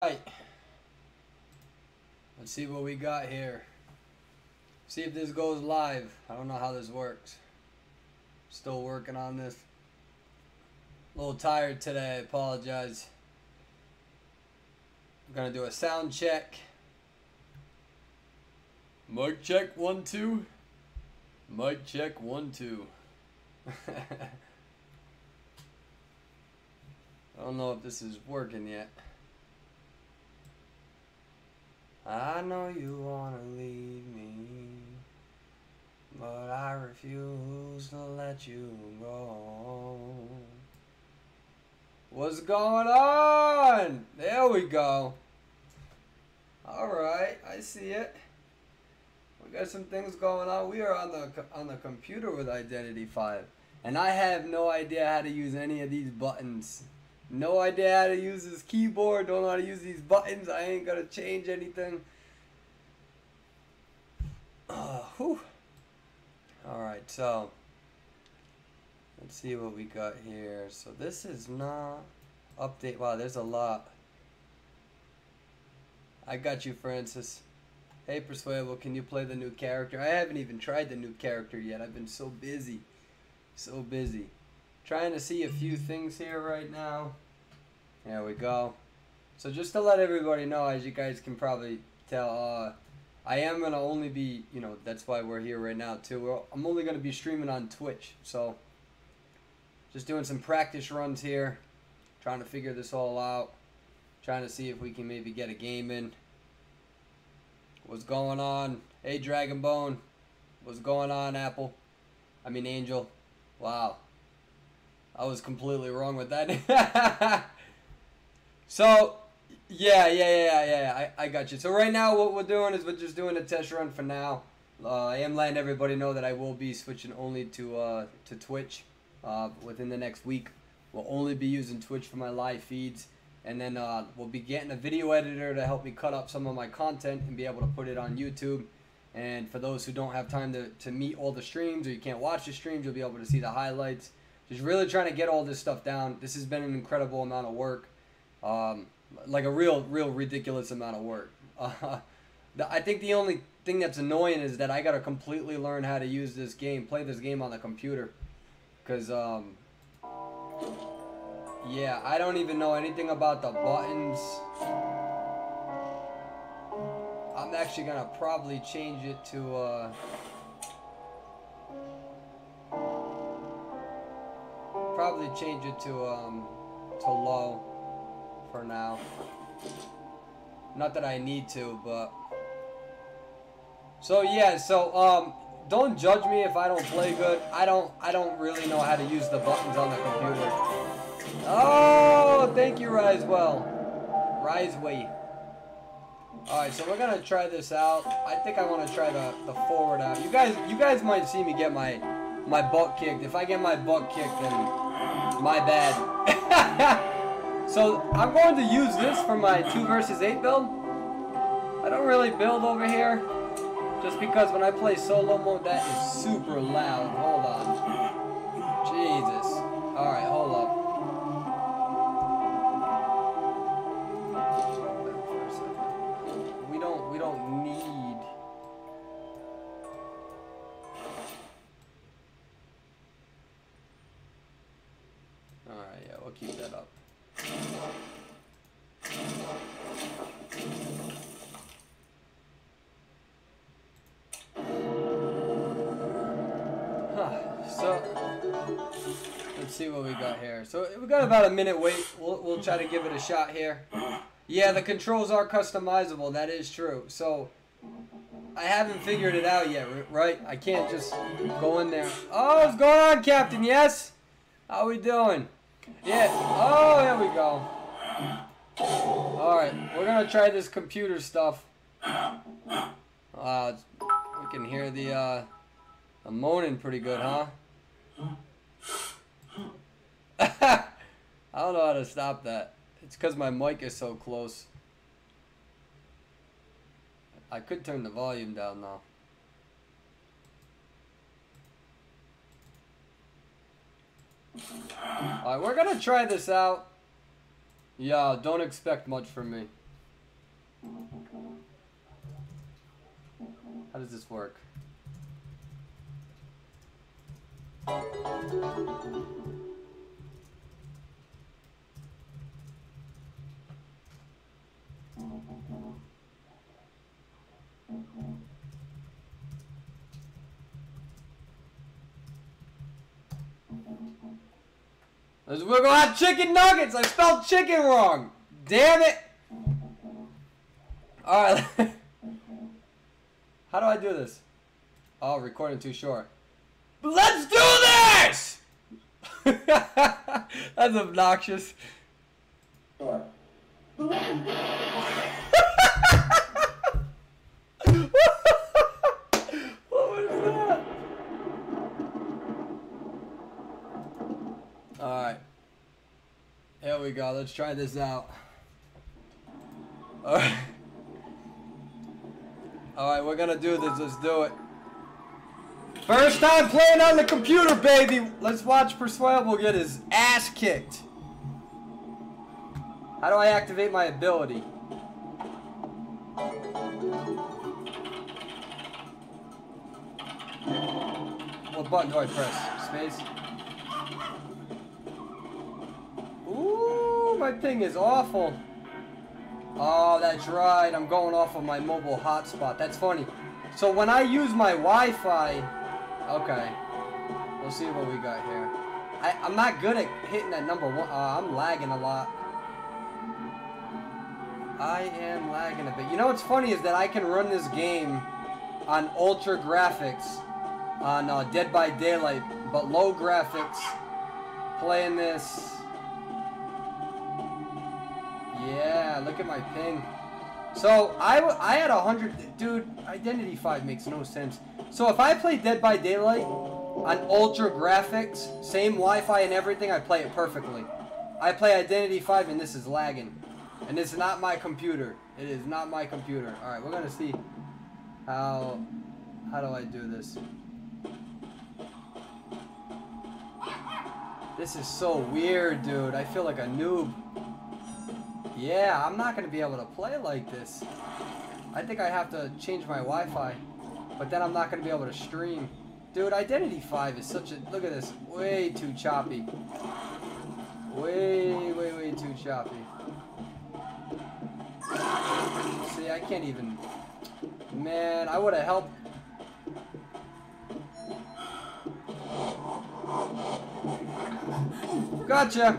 Right. Let's see what we got here. See if this goes live. I don't know how this works. Still working on this. A little tired today. I apologize. I'm gonna do a sound check. Mic check 1 2. Mic check 1 2. I don't know if this is working yet. I know you wanna leave me, but I refuse to let you go. What's going on? There we go. Alright, I see it. We got some things going on. We are on the computer with Identity 5. And I have no idea how to use any of these buttons. No idea how to use this keyboard. Don't know how to use these buttons. I ain't gonna change anything. Whew. Alright, so let's see what we got here. So this is not update. Wow, there's a lot. I got you, Francis. Hey, Perswayable, can you play the new character? I haven't even tried the new character yet. I've been so busy. So busy. Trying to see a few things here right now. There we go. So just to let everybody know, as you guys can probably tell, I am going to only be, you know, that's why we're here right now too. I'm only going to be streaming on Twitch. So just doing some practice runs here. Trying to figure this all out. Trying to see if we can maybe get a game in. What's going on? Hey, Dragon Bone. What's going on, Apple? I mean, Angel. Wow. I was completely wrong with that. So, yeah. I got you. So right now what we're doing is we're just doing a test run for now. I am letting everybody know that I will be switching only to Twitch within the next week. We'll only be using Twitch for my live feeds. And then we'll be getting a video editor to help me cut up some of my content and be able to put it on YouTube. And for those who don't have time to meet all the streams, or you can't watch the streams, you'll be able to see the highlights. Just really trying to get all this stuff down. This has been an incredible amount of work. Like a real ridiculous amount of work. I think the only thing that's annoying is that I got to completely learn how to use this game, play this game on the computer. Because, yeah, I don't even know anything about the buttons. I'm actually going to probably change it to, to low for now. Not that I need to, but so yeah, so don't judge me if I don't play good. I don't really know how to use the buttons on the computer. Oh, thank you, Risewell. Riseway. Alright, so we're gonna try this out. I think I want to try the forward out. You guys might see me get my butt kicked. If I get my butt kicked, then my bad. So I'm going to use this for my 2 versus 8 build. I don't really build over here, just because when I play solo mode, that is super loud. Hold on. Jesus. Alright, hold up. We don't need. Alright, yeah, we'll keep that up. So let's see what we got here. So we got about a minute wait. We'll try to give it a shot here. Yeah, the controls are customizable. That is true. So I haven't figured it out yet, right? I can't just go in there. Oh, what's going on, Captain? Yes? How we doing? Yeah. Oh, there we go. Alright, we're going to try this computer stuff. We can hear the moaning pretty good, huh? I don't know how to stop that. It's because my mic is so close. I could turn the volume down now. Alright, we're gonna try this out. Yeah, don't expect much from me. How does this work? We're gonna have chicken nuggets! I spelled chicken wrong! Damn it! Alright. How do I do this? Oh, recording too short. Let's do this! That's obnoxious. What was that? Alright. Here we go. Let's try this out. Alright. Alright, we're gonna do this. Let's do it. First time playing on the computer, baby! Let's watch Perswayable get his ass kicked. How do I activate my ability? What button do I press? Space? Ooh, my ping is awful. Oh, that's right. I'm going off of my mobile hotspot. That's funny. So when I use my Wi-Fi... Okay. We'll see what we got here. I'm not good at hitting that number one. I'm lagging a lot. I am lagging a bit. You know what's funny is that I can run this game on ultra graphics on Dead by Daylight, but low graphics. Playing this. Yeah, look at my ping. So I had 100. Dude, Identity 5 makes no sense. So if I play Dead by Daylight on ultra graphics, same Wi-Fi and everything, I play it perfectly. I play Identity 5 and this is lagging. And it's not my computer. It is not my computer. Alright, we're gonna see how do I do this? This is so weird, dude. I feel like a noob. Yeah, I'm not gonna be able to play like this. I think I have to change my Wi-Fi. But then I'm not gonna be able to stream. Dude, Identity 5 is such a... Look at this. Way too choppy. Way too choppy. See, I can't even... Man, I would have helped. Gotcha!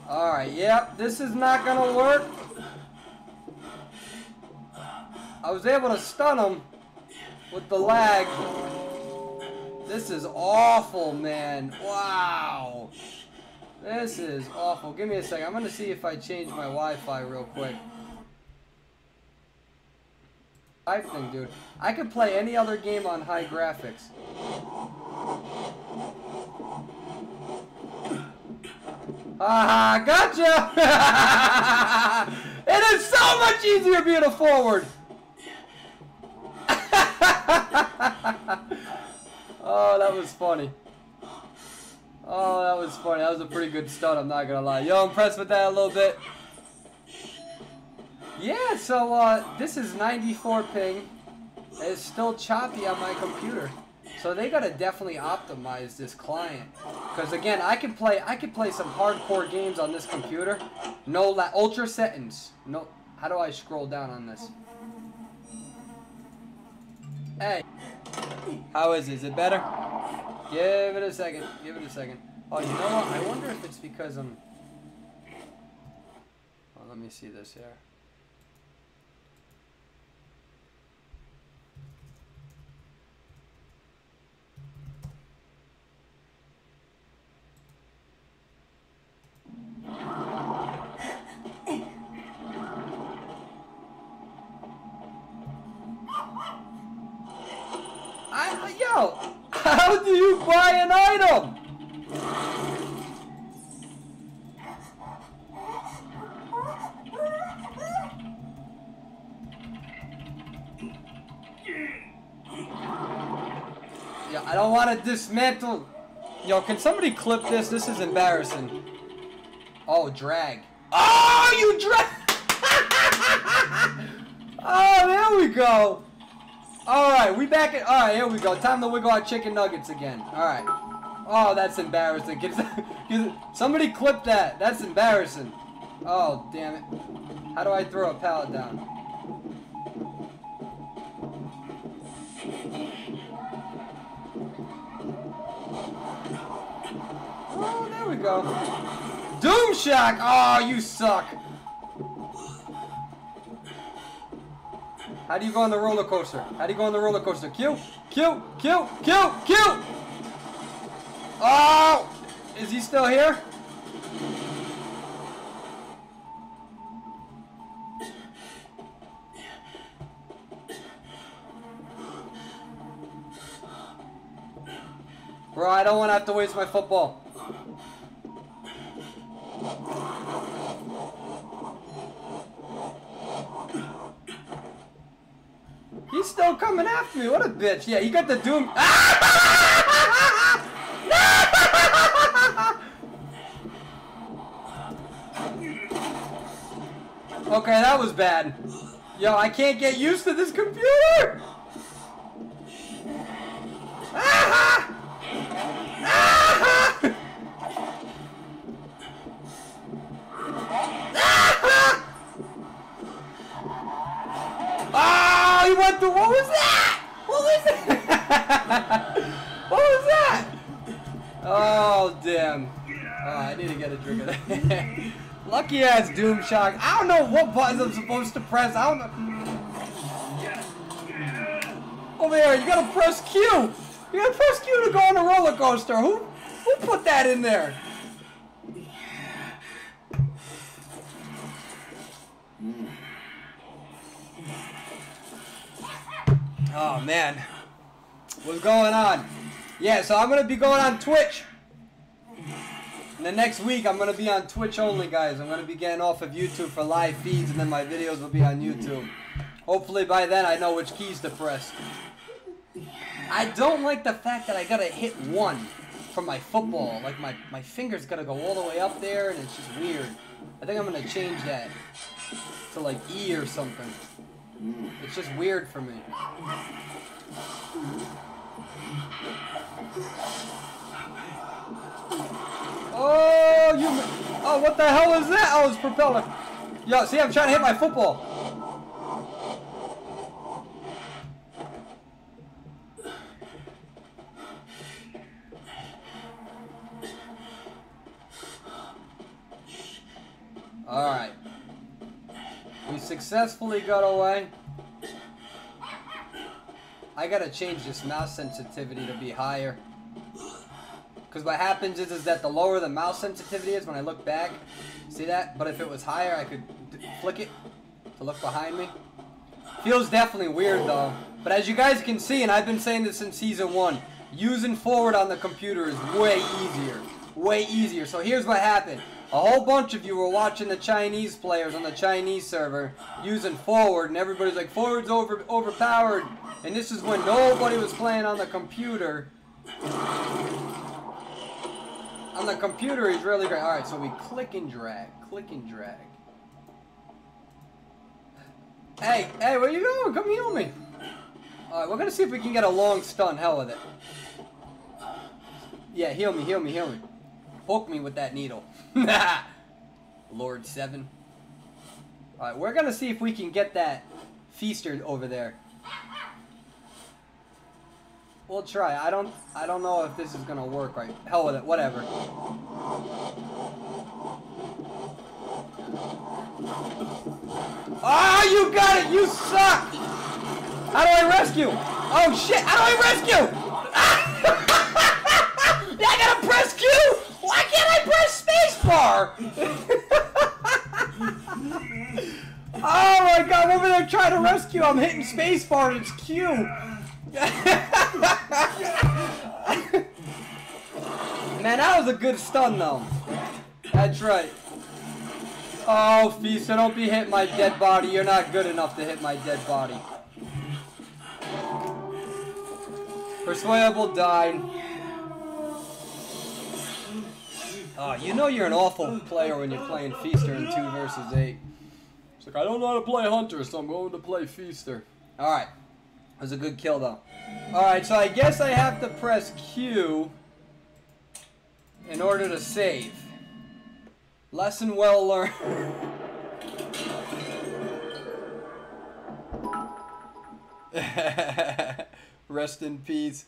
Alright, yep, this is not gonna work. I was able to stun him with the lag. This is awful, man. Wow. This is awful. Give me a second. I'm going to see if I change my Wi-Fi real quick. Thing, dude. I could play any other game on high graphics. Ah, gotcha! It is so much easier being a forward. Oh, that was funny. Oh, that was funny. That was a pretty good stun, I'm not gonna lie. Yo, impressed with that a little bit. Yeah, so this is 94 ping. It's still choppy on my computer. So they gotta definitely optimize this client. Because again, I could play some hardcore games on this computer. No ultra settings. No, how do I scroll down on this? Hey, how is it? Is it better? Give it a second. Give it a second. Oh, you know what? I wonder if it's because I'm... Oh, let me see this here. Yo, how do you buy an item? Yeah, I don't want to dismantle. Yo, can somebody clip this? This is embarrassing. Oh, drag. Oh, you drag. go. All right, we back at. All right, here we go. Time to wiggle our chicken nuggets again. All right. Oh, that's embarrassing. Somebody clip that. That's embarrassing. Oh, damn it. How do I throw a pallet down? Oh, there we go. Doom Shock! Oh, you suck. How do you go on the roller coaster? How do you go on the roller coaster? Q, Q, Q, Q, Q! Oh! Is he still here? Bro, I don't want to have to waste my football. He's still coming after me. What a bitch. Yeah, he got the doom. Okay, that was bad. Yo, I can't get used to this computer. Oh, he went through. What was that? What was that? What was that? Oh, damn. Oh, I need to get a drink of that. Lucky ass Doom Shock. I don't know what buttons I'm supposed to press. I don't know. Over here, you gotta press Q. You gotta press Q to go on the roller coaster. Who put that in there? Oh man, what's going on? Yeah, so I'm gonna be going on Twitch. And the next week I'm gonna be on Twitch only, guys. I'm gonna be getting off of YouTube for live feeds, and then my videos will be on YouTube. Hopefully by then I know which keys to press. I don't like the fact that I gotta hit one for my football. Like my fingers gotta go all the way up there, and it's just weird. I think I'm gonna change that to like E or something. It's just weird for me. Oh, you! Oh, what the hell is that? Oh, it's propeller. Yo, see, I'm trying to hit my football. All right. We successfully got away. I gotta change this mouse sensitivity to be higher. Because what happens is that the lower the mouse sensitivity is when I look back, see that? But if it was higher, I could flick it to look behind me. Feels definitely weird though. But as you guys can see, and I've been saying this since season 1, using forward on the computer is way easier. Way easier. So here's what happened. A whole bunch of you were watching the Chinese players on the Chinese server using forward, and everybody's like, forward's overpowered. And this is when nobody was playing on the computer. On the computer, he's really great. Alright, so we click and drag. Click and drag. Hey, where you going? Come heal me. Alright, we're gonna see if we can get a long stun. Hell with it. Yeah, heal me, heal me, heal me. Poke me with that needle. Lord 7. Alright, we're gonna see if we can get that feaster over there. We'll try. I don't know if this is gonna work right. Hell with it, whatever. Oh, you got it! You suck! How do I rescue? Oh shit! How do I rescue? I gotta press Q! Why can't I press spacebar? Oh my god, I'm over there trying to rescue. I'm hitting spacebar and it's Q. Man, that was a good stun though. That's right. Oh, Fisa, don't be hitting my dead body. You're not good enough to hit my dead body. Perswayable died. Oh, you know you're an awful player when you're playing Feaster in 2 versus 8. It's like, I don't know how to play Hunter, so I'm going to play Feaster. Alright. That was a good kill, though. Alright, so I guess I have to press Q in order to save. Lesson well learned. Rest in peace.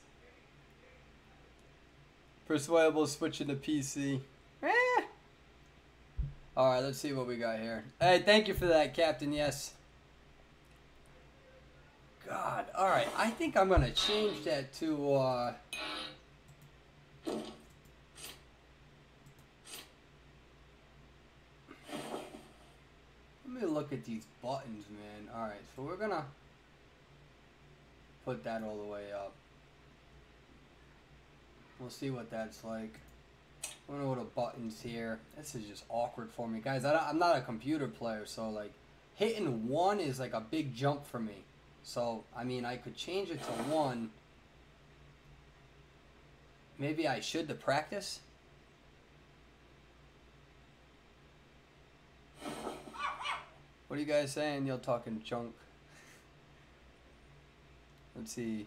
Perswayable switching to PC. Alright, let's see what we got here. Hey, thank you for that, Captain. Yes. God. Alright, I think I'm going to change that to, Let me look at these buttons, man. Alright, so we're going to put that all the way up. We'll see what that's like. I'm gonna go to buttons here. This is just awkward for me, guys. I'm not a computer player, so like hitting 1 is like a big jump for me. So I mean, I could change it to 1. Maybe I should to practice. What are you guys saying? You're talking junk. Let's see.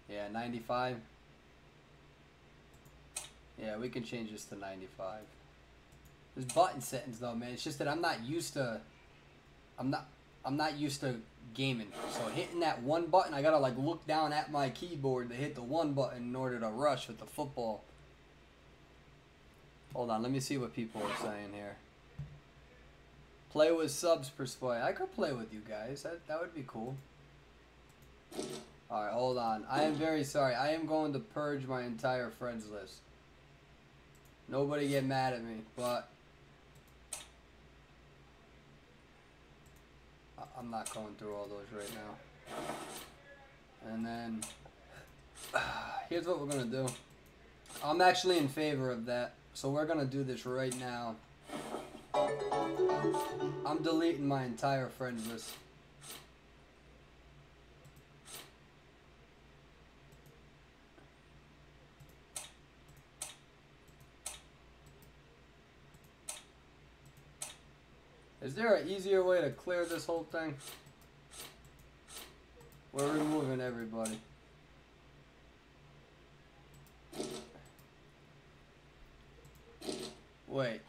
Yeah, 95. Yeah, we can change this to 95. There's button settings though, man. It's just that I'm not used to gaming. So hitting that 1 button, I gotta like look down at my keyboard to hit the 1 button in order to rush with the football. Hold on, let me see what people are saying here. Play with subs per sway. I could play with you guys. That would be cool. Alright, hold on. I am very sorry. I am going to purge my entire friends list. Nobody get mad at me, but I'm not going through all those right now. And then here's what we're going to do. I'm actually in favor of that. So we're going to do this right now. I'm deleting my entire friends list. Is there an easier way to clear this whole thing? We're removing everybody. Wait.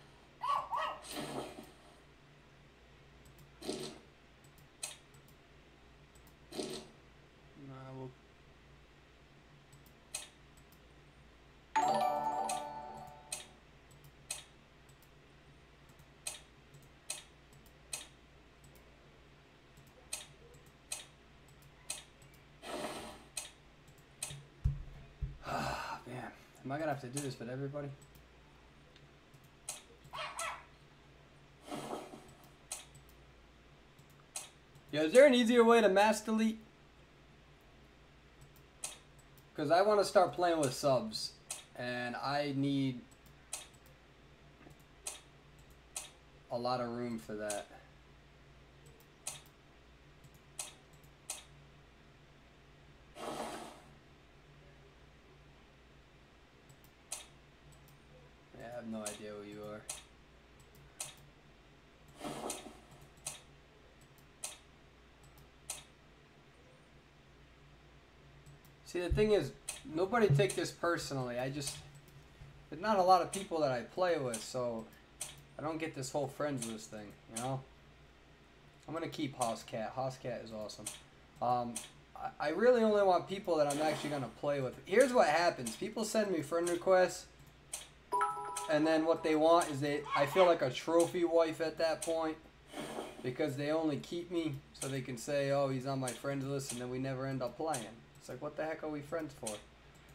Am I gonna have to do this with everybody? Yeah, is there an easier way to mass delete? Because I want to start playing with subs, and I need a lot of room for that. I have no idea who you are. See, the thing is, nobody take this personally. There's not a lot of people that I play with, so I don't get this whole friends list thing, you know? I'm going to keep Hosscat. Hosscat is awesome. I really only want people that I'm actually going to play with. Here's what happens. People send me friend requests. And then what they want is I feel like a trophy wife at that point, because they only keep me so they can say, oh, he's on my friends list, and then we never end up playing. It's like, what the heck are we friends for?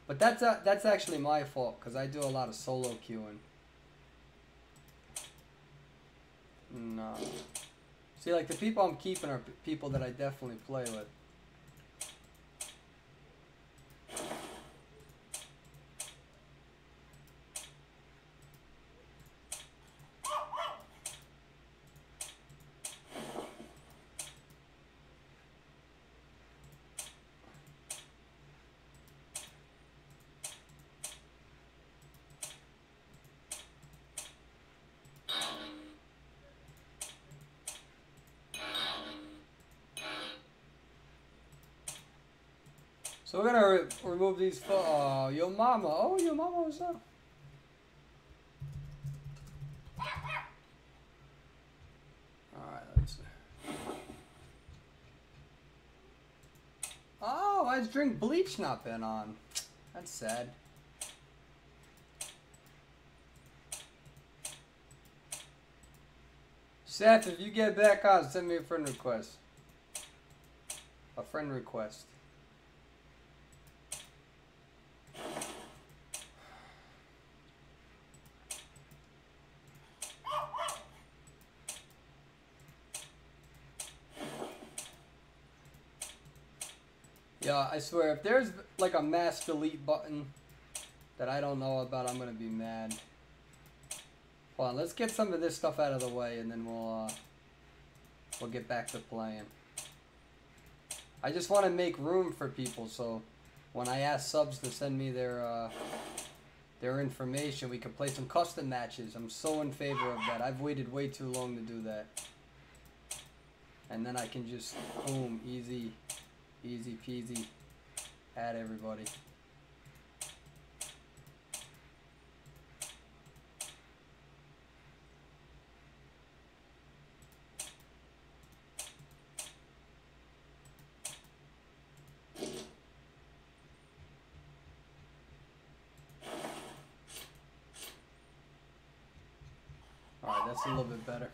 But that's actually my fault, because I do a lot of solo queuing. No. See, like the people I'm keeping are people that I definitely play with. So we're gonna remove these. Oh, yo mama. Oh, yo mama, what's up? Alright, let's see. Oh, why is drink bleach not been on? That's sad. Seth, if you get back on, send me a friend request. A friend request. Yeah, I swear, if there's like a mass delete button that I don't know about, I'm gonna be mad. Hold on, let's get some of this stuff out of the way, and then we'll get back to playing. I just want to make room for people, so when I ask subs to send me their information, we can play some custom matches. I'm so in favor of that. I've waited way too long to do that. And then I can just, boom, easy peasy, add everybody. Alright, that's a little bit better.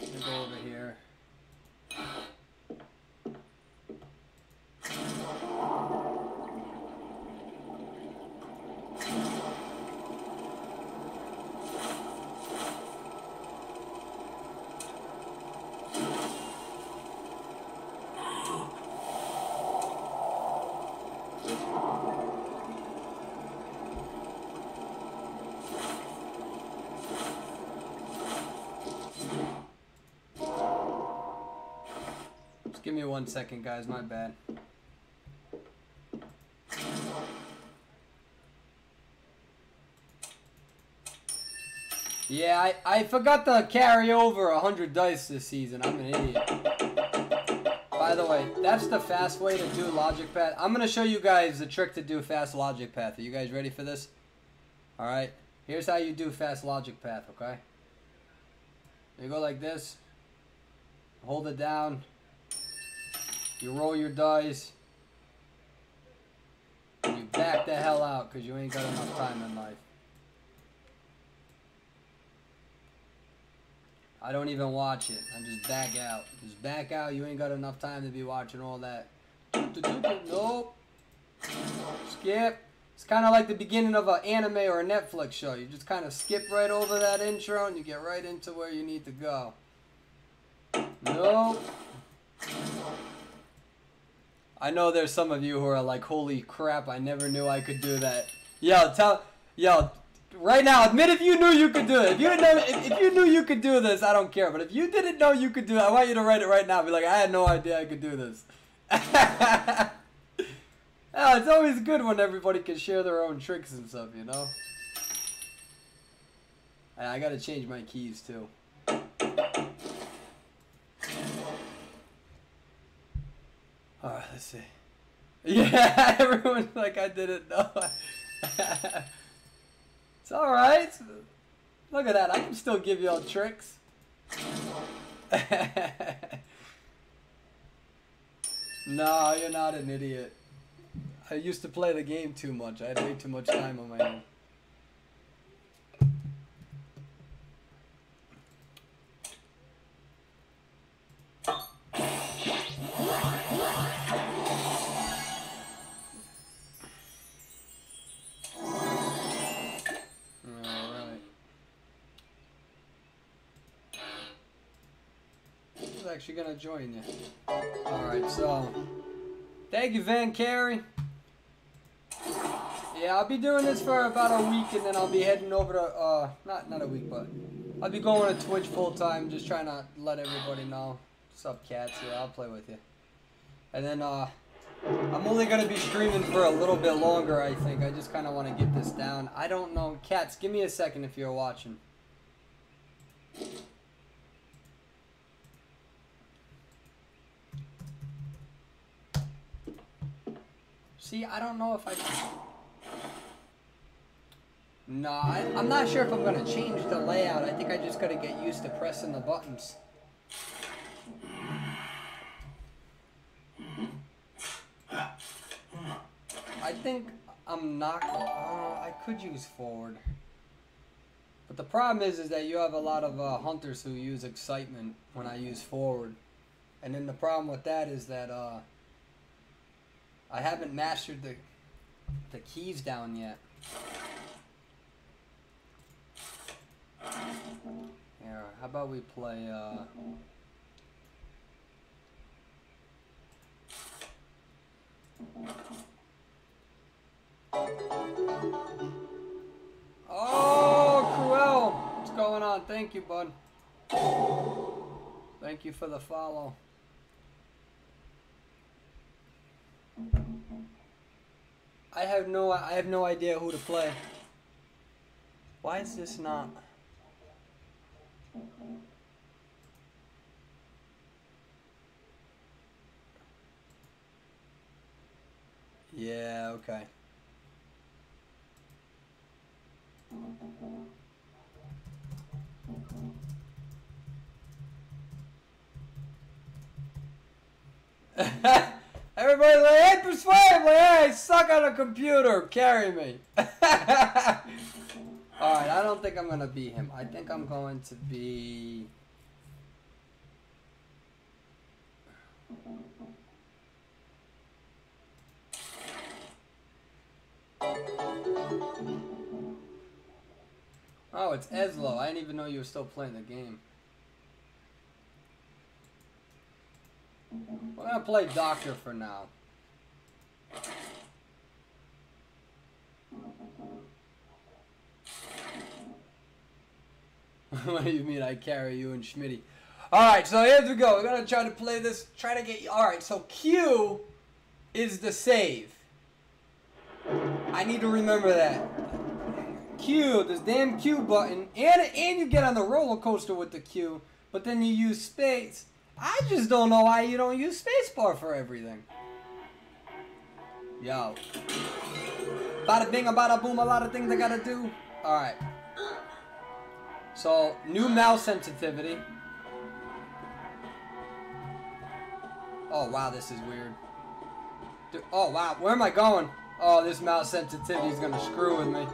Let me go over here. Give me 1 second, guys. My bad. Yeah, I forgot to carry over 100 dice this season. I'm an idiot. By the way, that's the fast way to do logic path. I'm going to show you guys the trick to do fast logic path. Are you guys ready for this? Alright. Here's how you do fast logic path, okay? You go like this. Hold it down. You roll your dice. And you back the hell out because you ain't got enough time in life. I don't even watch it. I just back out. Just back out. You ain't got enough time to be watching all that. Nope. Skip. It's kind of like the beginning of an anime or a Netflix show. You just kind of skip right over that intro and you get right into where you need to go. Nope. I know there's some of you who are like, holy crap, I never knew I could do that. Yo, right now, admit if you knew you could do it. If you knew you could do this, I don't care. But if you didn't know you could do it, I want you to write it right now. Be like, I had no idea I could do this. Oh, it's always good when everybody can share their own tricks and stuff, you know? I gotta change my keys, too. Alright, let's see. Yeah, everyone's like, I didn't know. It's alright. Look at that. I can still give you all tricks. No, you're not an idiot. I used to play the game too much. I had way too much time on my hands. Actually gonna join you. Alright, so thank you, Van Carey. Yeah, I'll be doing this for about a week and then I'll be heading over to not a week, but I'll be going to Twitch full time, just trying to let everybody know. What's up, cats? Yeah, I'll play with you. And then I'm only gonna be streaming for a little bit longer, I think. I just kinda wanna get this down. I don't know. Cats, give me a second if you're watching. See, I don't know if I... No, I'm not sure if I'm going to change the layout. I think I just got to get used to pressing the buttons. I think I'm not... I could use forward. But the problem is that you have a lot of hunters who use excitement when I use forward. And then the problem with that is that I haven't mastered the keys down yet. Here, how about we play Oh, Cruel! What's going on? Thank you, bud. Thank you for the follow. I have no idea who to play. Why is this not? Yeah, okay. Everybody's like, hey, Perswayable, hey, I suck on a computer, carry me. Alright, I don't think I'm going to be him. I think I'm going to be... Oh, it's Eslo. I didn't even know you were still playing the game. We're going to play Doctor for now. What do you mean I carry you and Schmitty? Alright, so here we go. We're going to try to play this. Try to get you. Alright, so Q is the save. I need to remember that. Q, this damn Q button, and you get on the roller coaster with the Q, but then you use space. I just don't know why you don't use spacebar for everything. Yo. Bada bing, bada boom, a lot of things I gotta do. Alright. So, new mouse sensitivity. Oh, wow, this is weird. Dude, oh, wow, where am I going? Oh, this mouse sensitivity is gonna screw with me.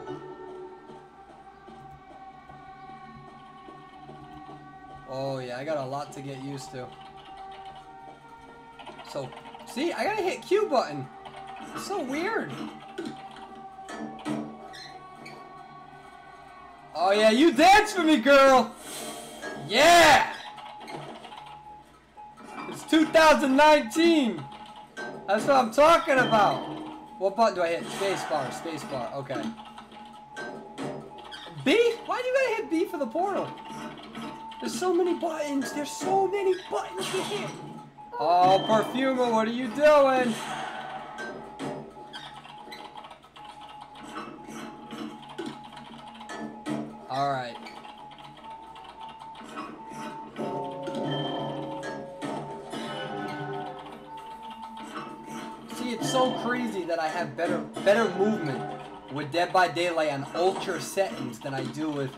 Oh yeah, I got a lot to get used to. So, see, I gotta hit Q button. It's so weird. Oh yeah, you dance for me, girl. Yeah. It's 2019. That's what I'm talking about. What button do I hit? Spacebar, spacebar. Okay. B? Why do you gotta hit B for the portal? There's so many buttons. There's so many buttons to hit. Oh, Perfumer, what are you doing? All right. See, it's so crazy that I have better movement with Dead by Daylight on ultra settings than I do with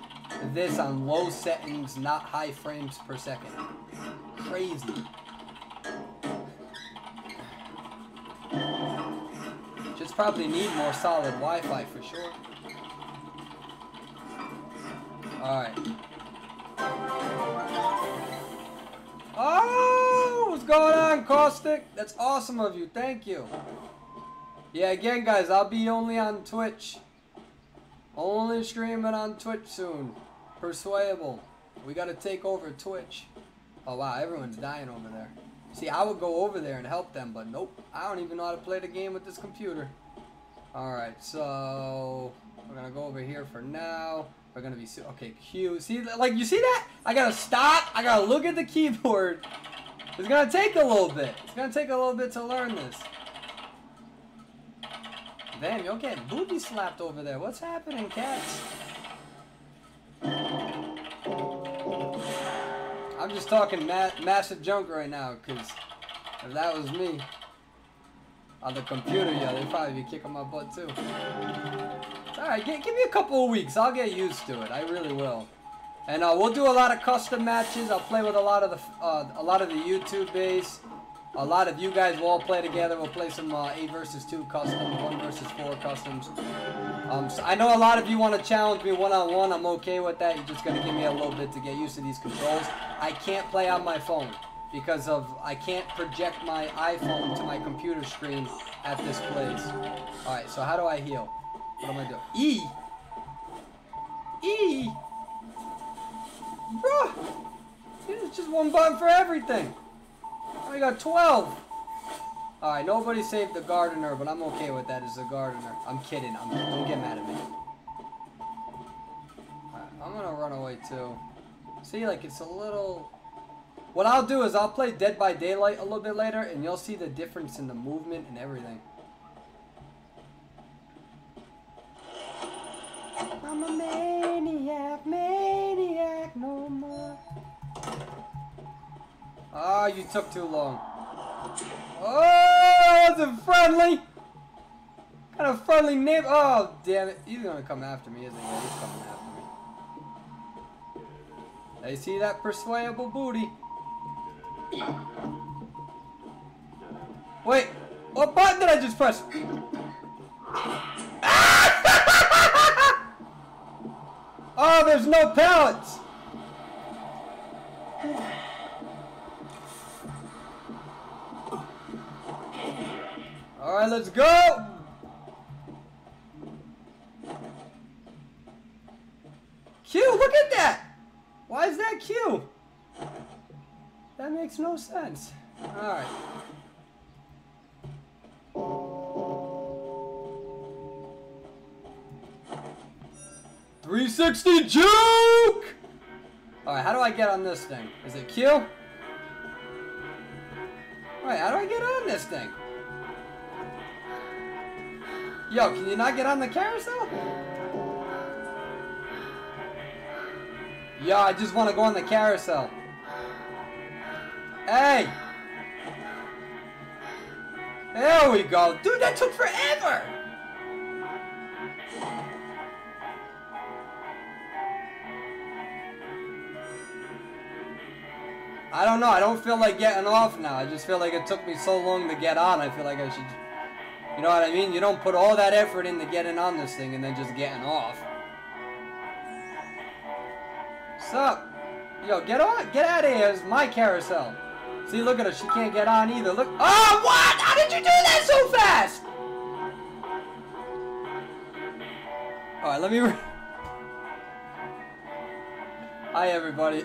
this on low settings, not high frames per second. Crazy. Just probably need more solid Wi-Fi for sure. Alright. Oh, what's going on, Caustic? That's awesome of you. Thank you. Yeah, again, guys, I'll be only on Twitch. Only streaming on Twitch soon. Perswayable. We gotta take over Twitch. Oh wow, everyone's dying over there. See, I would go over there and help them, but nope. I don't even know how to play the game with this computer. Alright, so we're gonna go over here for now. We're gonna be okay, Q. See, like, you see that? I gotta stop. I gotta look at the keyboard. It's gonna take a little bit. It's gonna take a little bit to learn this. Damn, you're getting booby slapped over there. What's happening, cats? I'm just talking massive junk right now, because if that was me. On the computer, yeah, they'd probably be kicking my butt too. It's alright, give me a couple of weeks. I'll get used to it. I really will. And we'll do a lot of custom matches. I'll play with a lot of the YouTube base. A lot of you guys will all play together. We'll play some 8 versus 2 customs, 1 versus 4 customs. So I know a lot of you want to challenge me one-on-one. I'm okay with that. You're just going to give me a little bit to get used to these controls. I can't play on my phone because I can't project my iPhone to my computer screen at this place. Alright, so how do I heal? What am I doing? E! E! Bruh! It's just one button for everything. I got 12. Alright, nobody saved the gardener, but I'm okay with that as a gardener. I'm kidding. Don't get mad at me. Alright, I'm gonna run away too. See, like, it's a little... What I'll do is I'll play Dead by Daylight a little bit later, and you'll see the difference in the movement and everything. I'm a maniac, no more. Ah, you took too long. Oh, that wasn't friendly. What kind of friendly name? Oh, damn it. He's gonna come after me, isn't he? Yeah, he's coming after me. I see that Perswayable booty. Wait, what button did I just press? Oh, there's no pellets. Alright, let's go! Q, look at that! Why is that Q? That makes no sense. Alright. .360 juke! Alright, how do I get on this thing? Is it Q? Alright, how do I get on this thing? Yo, can you not get on the carousel? Yo, I just want to go on the carousel. Hey! There we go. Dude, that took forever! I don't know. I don't feel like getting off now. I just feel like it took me so long to get on. I feel like I should... You know what I mean? You don't put all that effort into getting on this thing and then just getting off. What's up? Yo, get on, get out of here. It's my carousel. See, look at her. She can't get on either. Look. Oh, what? How did you do that so fast? Alright, let me... Hi, everybody.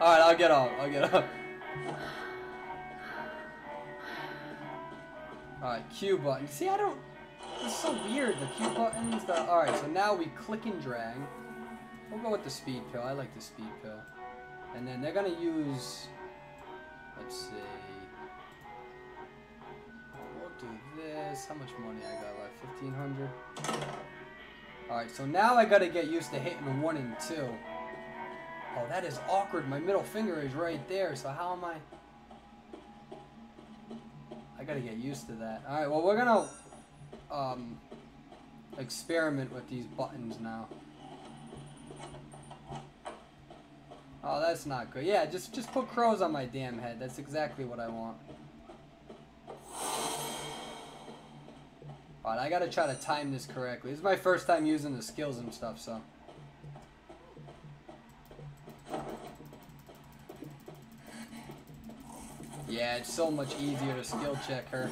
Alright, I'll get off. I'll get off. Alright, Q button. See, I don't... It's so weird, the Q buttons. Alright, so now we click and drag. We'll go with the speed pill. I like the speed pill. And then they're gonna use... Let's see... We'll do this. How much money I got left? 1,500? Alright, so now I gotta get used to hitting 1 and 2. Oh, that is awkward. My middle finger is right there, so how am I... I gotta get used to that. Alright, well, we're gonna experiment with these buttons now. Oh, that's not good. Yeah, just put crows on my damn head. That's exactly what I want. Alright, I gotta try to time this correctly. This is my first time using the skills and stuff, so... Yeah, it's so much easier to skill check her.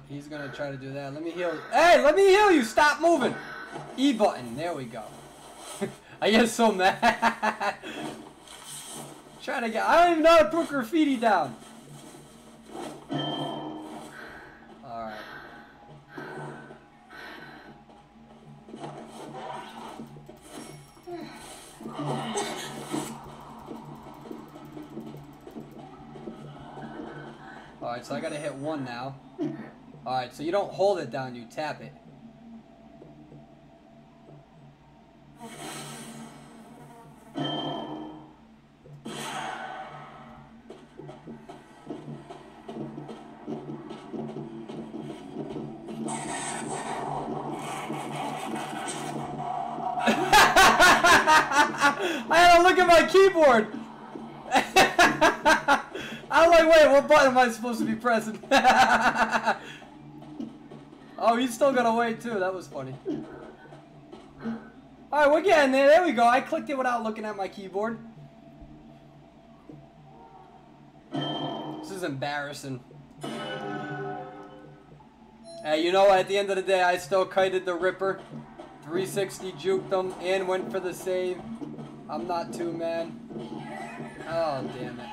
He's gonna try to do that. Let me heal. Hey, let me heal you! Stop moving! E button. There we go. I get so mad. Trying to get... I don't even know how to put graffiti down. Alright. Alright, so I gotta hit 1 now. Alright, so you don't hold it down, you tap it. I had to look at my keyboard. I was like, wait, what button am I supposed to be pressing? Oh, he's still gonna wait too. That was funny. Alright, we're getting there. There we go. I clicked it without looking at my keyboard. This is embarrassing. Hey, you know what? At the end of the day, I still kited the Ripper. 360 juked him and went for the save. I'm not too mad. Oh, damn it.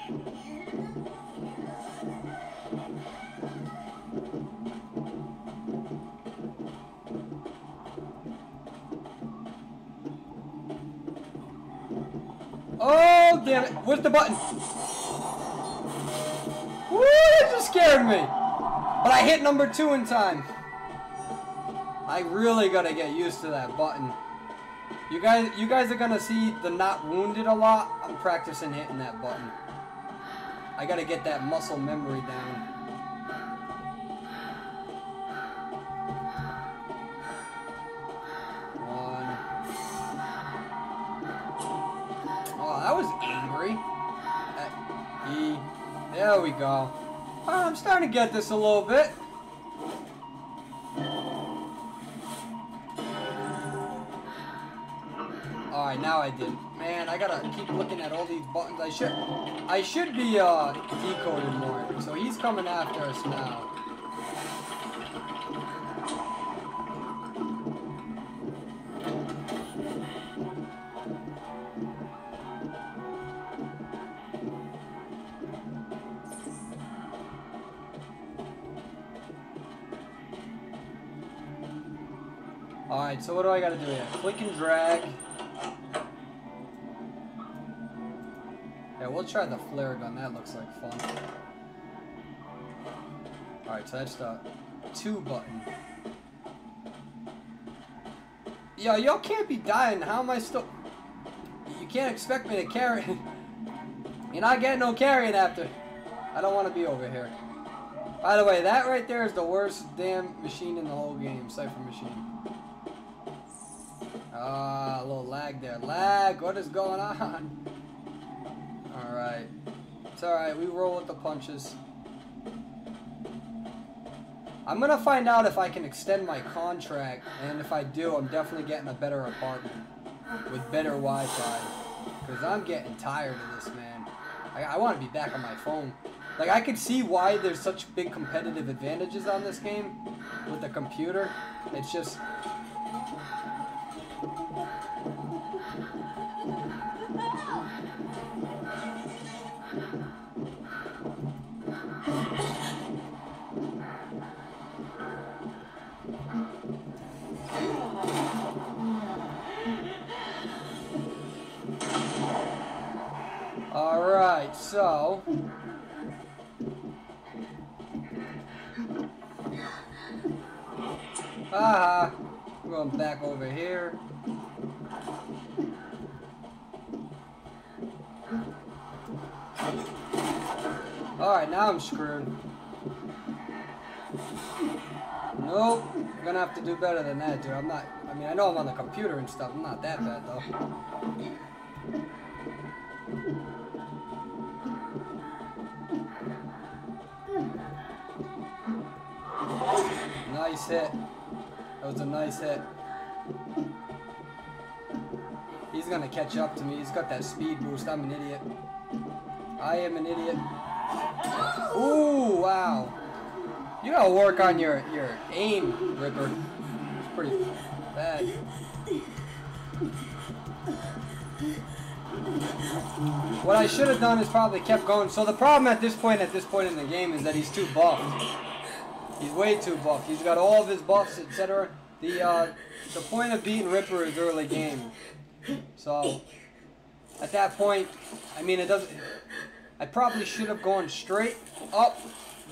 Oh, damn it. Where's the button? Woo, that just scared me. But I hit number 2 in time. I really gotta get used to that button. You guys are gonna see the not wounded a lot. I'm practicing hitting that button. I gotta get that muscle memory down. Oh, that was angry. E. There we go. I'm starting to get this a little bit. Alright, now I did. Man, I gotta keep looking at all these buttons. I should be decoded more. So he's coming after us now. Alright, so what do I gotta do here? Click and drag. Yeah, we'll try the flare gun. That looks like fun. Alright, so that's the 2 button. Yo, y'all can't be dying. How am I still... You can't expect me to carry... You're not getting no carrying after. I don't want to be over here. By the way, that right there is the worst damn machine in the whole game. Cypher machine. Ah, a little lag there. Lag! What is going on? Alright. It's alright. We roll with the punches. I'm gonna find out if I can extend my contract. And if I do, I'm definitely getting a better apartment. With better Wi-Fi. Because I'm getting tired of this, man. I want to be back on my phone. Like, I could see why there's such big competitive advantages on this game. With the computer. It's just... Alright, so... I'm going back over here. Alright, now I'm screwed. Nope. I'm gonna have to do better than that, dude. I'm not... I mean, I know I'm on the computer and stuff. I'm not that bad, though. Nice hit. That was a nice hit. He's gonna catch up to me. He's got that speed boost. I'm an idiot. I am an idiot. Ooh, wow. You gotta work on your aim, Ripper. It's pretty bad. What I should have done is probably kept going. So the problem at this point in the game is that he's too buffed. He's way too buffed. He's got all of his buffs, etc. The point of beating Ripper is early game. So at that point, I mean, it doesn't. I probably should have gone straight up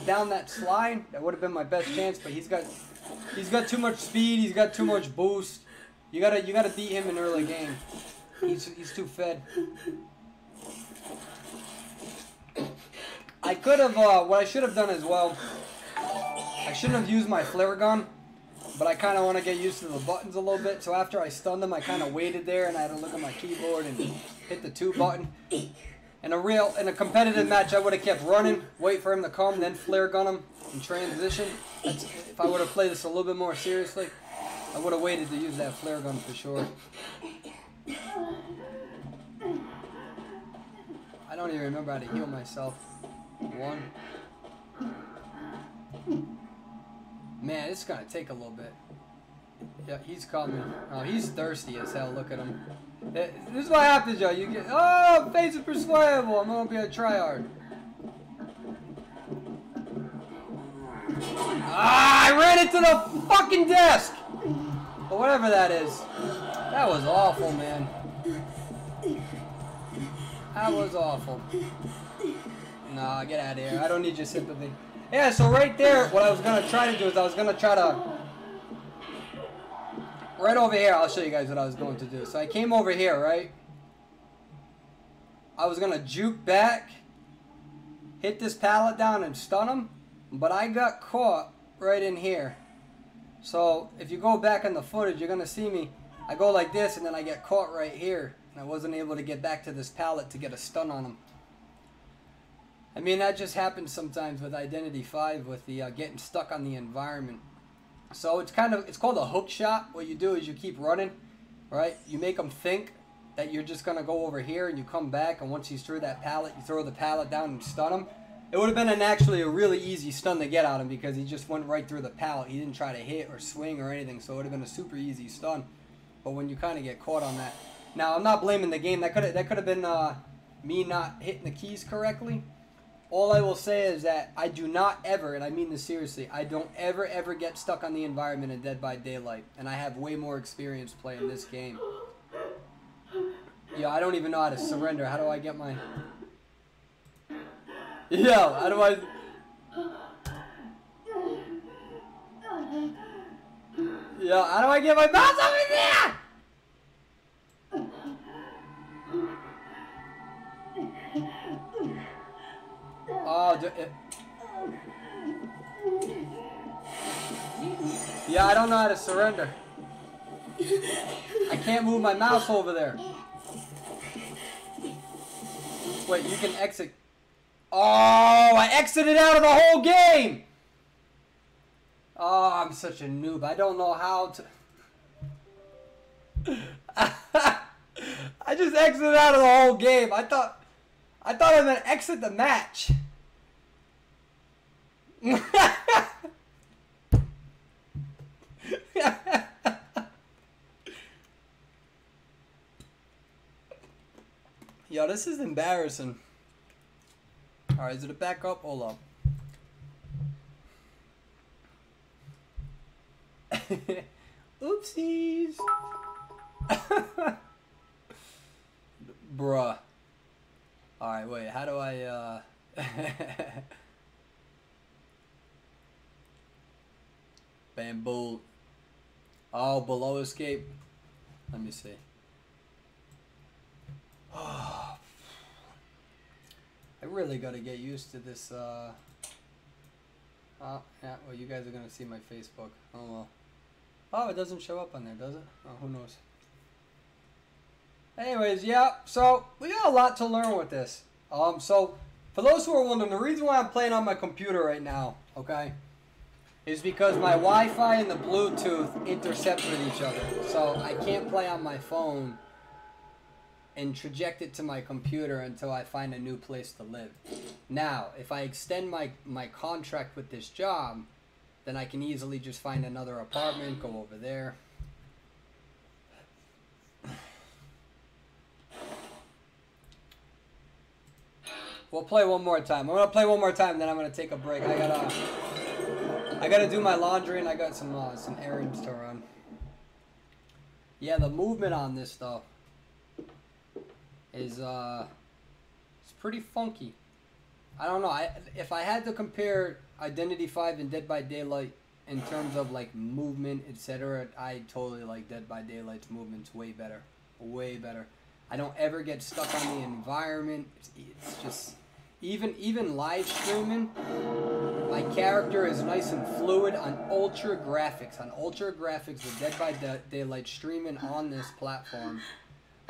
down that slide, that would have been my best chance. But he's got too much speed. He's got too much boost. You gotta beat him in early game. He's too fed. I could have, what I should have done as well, I shouldn't have used my flare gun, but I kind of want to get used to the buttons a little bit, so after I stunned him, I kind of waited there, and I had to look at my keyboard and hit the 2 button. In a competitive match, I would have kept running, wait for him to come, then flare gun him in transition. If I would have played this a little bit more seriously, I would have waited to use that flare gun for sure. I don't even remember how to heal myself. 1. Man, it's gonna take a little bit. Yeah, he's coming. Oh, he's thirsty as hell. Look at him. This is what happens, y'all. You get, oh, face is persuadable. I'm gonna be a tryhard. Ah, I ran into the fucking desk. Or whatever that is. That was awful, man. That was awful. Nah, get out of here. I don't need your sympathy. Yeah, so right there, what I was going to try to do is I was going to try to... Right over here, I'll show you guys what I was going to do. So I came over here, right? I was going to juke back, hit this pallet down and stun him, but I got caught right in here. So if you go back in the footage, you're going to see me. I go like this and then I get caught right here. And I wasn't able to get back to this pallet to get a stun on him. I mean, that just happens sometimes with Identity 5 with the getting stuck on the environment. So it's called a hook shot. What you do is you keep running, right? You make them think that you're just going to go over here and you come back, and once he's through that pallet, you throw the pallet down and stun him. It would have been actually a really easy stun to get on him because he just went right through the pallet. He didn't try to hit or swing or anything, so it would have been a super easy stun. But when you kind of get caught on that. Now, I'm not blaming the game. That could have been me not hitting the keys correctly. All I will say is that I do not ever, and I mean this seriously, I don't ever get stuck on the environment in Dead by Daylight. And I have way more experience playing this game. Yeah, I don't even know how to surrender. How do I get my... Yo, how do I... Yo, how do I get my mouse over there? Oh, yeah, I don't know how to surrender. I can't move my mouse over there. Wait, you can exit. Oh, I exited out of the whole game! Oh, I'm such a noob. I don't know how to... I just exited out of the whole game. I thought I was going to exit the match. Yo, this is embarrassing. Alright, is it a backup? Hold up. Oopsies. Bruh. Alright, wait, how do I, Bamboo. Oh, below escape. Let me see. Oh, I really gotta get used to this, yeah, well, you guys are gonna see my Facebook. Oh, well. Oh, it doesn't show up on there, does it? Oh, who knows? Anyways, yeah, so we got a lot to learn with this. So, for those who are wondering, the reason why I'm playing on my computer right now, okay, is because my Wi-Fi and the Bluetooth intercept with each other. So, I can't play on my phone and traject it to my computer until I find a new place to live. Now, if I extend my contract with this job, then I can easily just find another apartment, go over there. We'll play one more time. I'm gonna play one more time, then I'm gonna take a break. I gotta do my laundry and I got some errands to run. Yeah, the movement on this stuff is it's pretty funky. I don't know. If I had to compare Identity 5 and Dead by Daylight in terms of like movement, etc., I totally like Dead by Daylight's movements way better. Way better. I don't ever get stuck on the environment. It's just even live streaming, my character is nice and fluid on ultra graphics. On ultra graphics with Dead by Daylight streaming on this platform.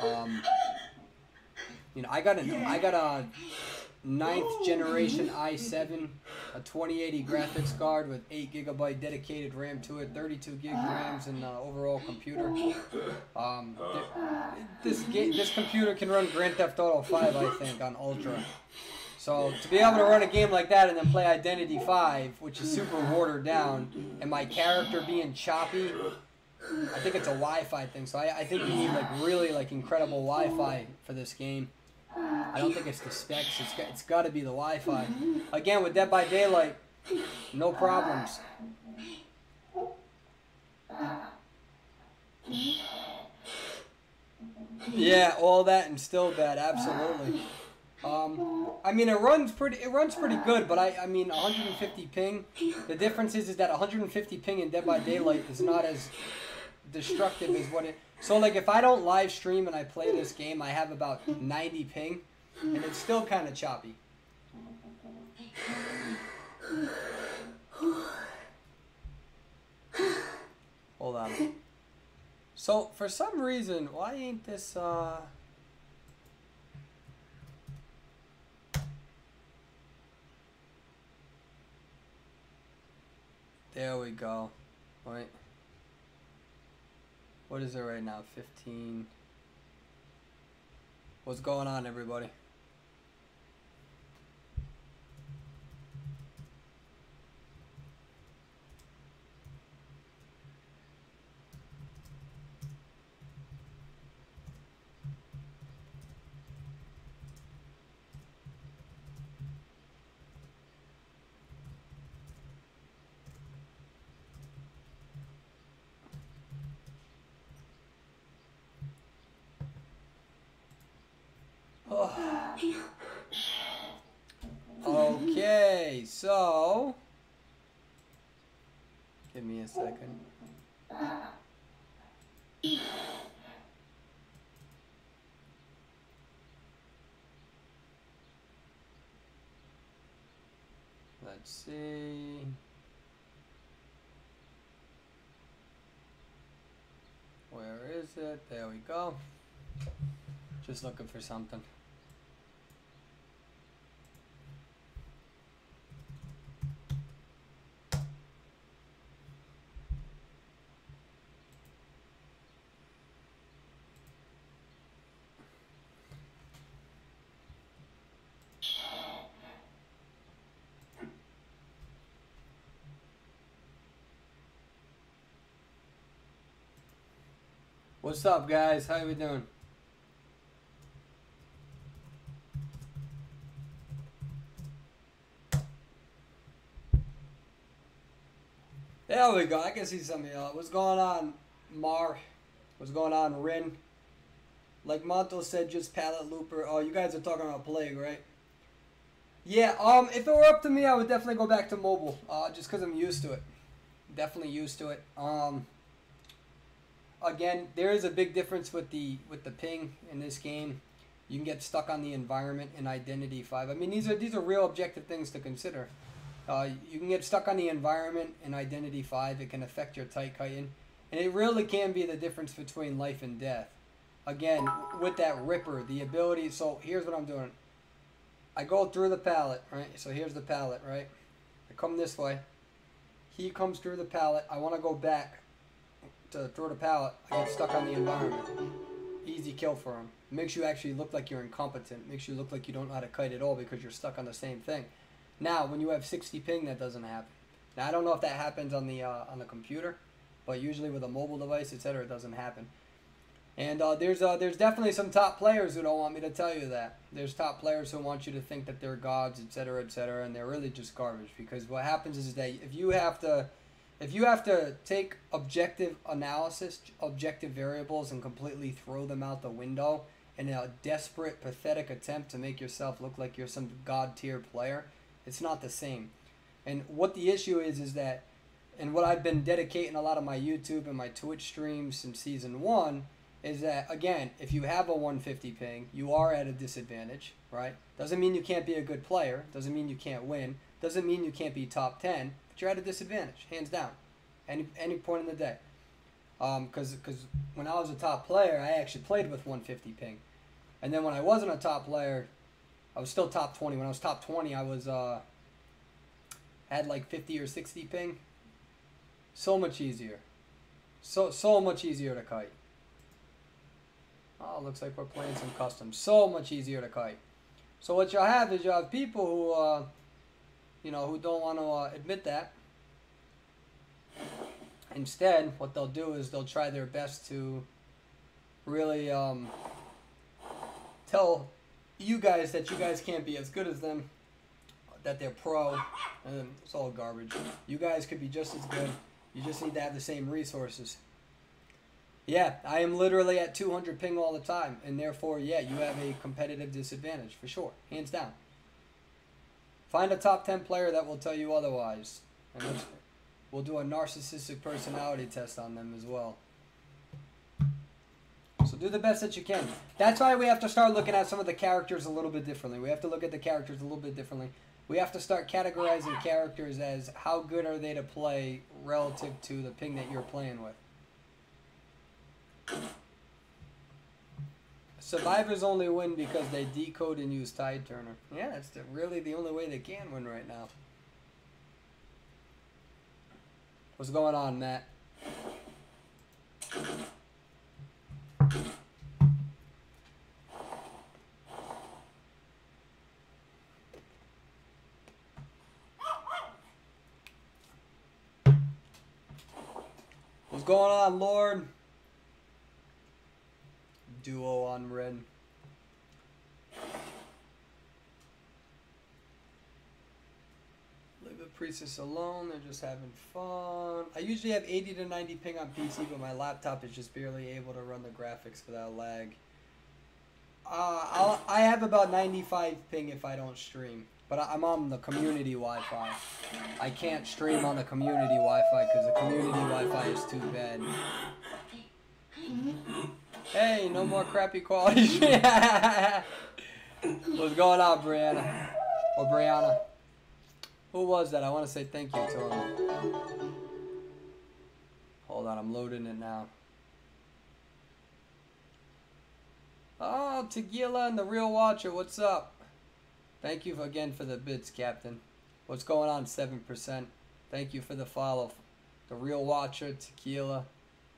You know, I got a 9th generation i7, a 2080 graphics card with 8GB dedicated RAM to it, 32 gig RAMs in overall computer. This computer can run Grand Theft Auto 5, I think, on Ultra. So to be able to run a game like that and then play Identity 5, which is super watered down, and my character being choppy, I think it's a Wi-Fi thing. So I think you need like really like incredible Wi-Fi for this game. I don't think it's the specs. It's got to be the Wi-Fi. Again, with Dead by Daylight, no problems. Yeah, all that and still bad. Absolutely. I mean, it runs pretty good, but I mean, 150 ping. The difference is that 150 ping in Dead by Daylight is not as destructive as what it. So like, if I don't live stream and I play this game, I have about 90 ping, and it's still kind of choppy. Hold on. So for some reason, why ain't this There we go. Wait. What is it right now? 15. What's going on, everybody? Okay, so give me a second. Let's see. Where is it? There we go. Just looking for something. What's up, guys? How we doing? There we go. I can see some of y'all. What's going on, Mar? What's going on, Rin? Like Monto said, just pallet looper. Oh, you guys are talking about Plague, right? Yeah. If it were up to me, I would definitely go back to mobile. Just because I'm used to it. Definitely used to it. Again, there is a big difference with the ping in this game. You can get stuck on the environment in Identity 5. I mean, these are real objective things to consider. You can get stuck on the environment in Identity 5. It can affect your tight kiting. And it really can be the difference between life and death. Again, with that Ripper, the ability... So, here's what I'm doing. I go through the pallet, right? So, here's the pallet, right? I come this way. He comes through the pallet. I want to go back to throw the pallet. I get stuck on the environment. Easy kill for him. Makes you actually look like you're incompetent. Makes you look like you don't know how to kite at all because you're stuck on the same thing. Now, when you have 60 ping, that doesn't happen. Now, I don't know if that happens on the computer, but usually with a mobile device, etc., it doesn't happen. And there's definitely some top players who don't want me to tell you that. There's top players who want you to think that they're gods, etc., and they're really just garbage. Because what happens is that if you have to take objective analysis, objective variables, and completely throw them out the window in a desperate, pathetic attempt to make yourself look like you're some god tier player, it's not the same. And what the issue is that, and what I've been dedicating a lot of my YouTube and my Twitch streams since season 1, is that, again, if you have a 150 ping, you are at a disadvantage, right? Doesn't mean you can't be a good player. Doesn't mean you can't win. Doesn't mean you can't be top 10, but you're at a disadvantage, hands down, any point in the day. Because when I was a top player, I actually played with 150 ping. And then when I wasn't a top player, I was still top 20. When I was top 20, I was had like 50 or 60 ping. So much easier. So much easier to kite. Oh, looks like we're playing some custom. So much easier to kite. So what you'll have is you'll have people who, who don't want to admit that. Instead, what they'll do is they'll try their best to really tell you guys that you guys can't be as good as them, that they're pro, and it's all garbage. You guys could be just as good. You just need to have the same resources. Yeah, I am literally at 200 ping all the time, and therefore, yeah, you have a competitive disadvantage, for sure, hands down. Find a top 10 player that will tell you otherwise, and we'll do a narcissistic personality test on them as well. So do the best that you can. That's why we have to start looking at some of the characters a little bit differently. We have to look at the characters a little bit differently. We have to start categorizing characters as how good are they to play relative to the ping that you're playing with. Survivors only win because they decode and use Tide Turner. Yeah, that's really the only way they can win right now. What's going on, Matt? What's going on, Lord? Duo on red. Leave the priestess alone. They're just having fun. I usually have 80 to 90 ping on PC, but my laptop is just barely able to run the graphics without lag. I have about 95 ping if I don't stream, but I'm on the community Wi-Fi. I can't stream on the community Wi-Fi because the community Wi-Fi is too bad. Hey, no more crappy quality. What's going on, Brianna? Or Brianna? Who was that? I want to say thank you to him. Hold on, I'm loading it now. Oh, Tequila and the Real Watcher, what's up? Thank you again for the bits, Captain. What's going on, 7%? Thank you for the follow. The Real Watcher, Tequila.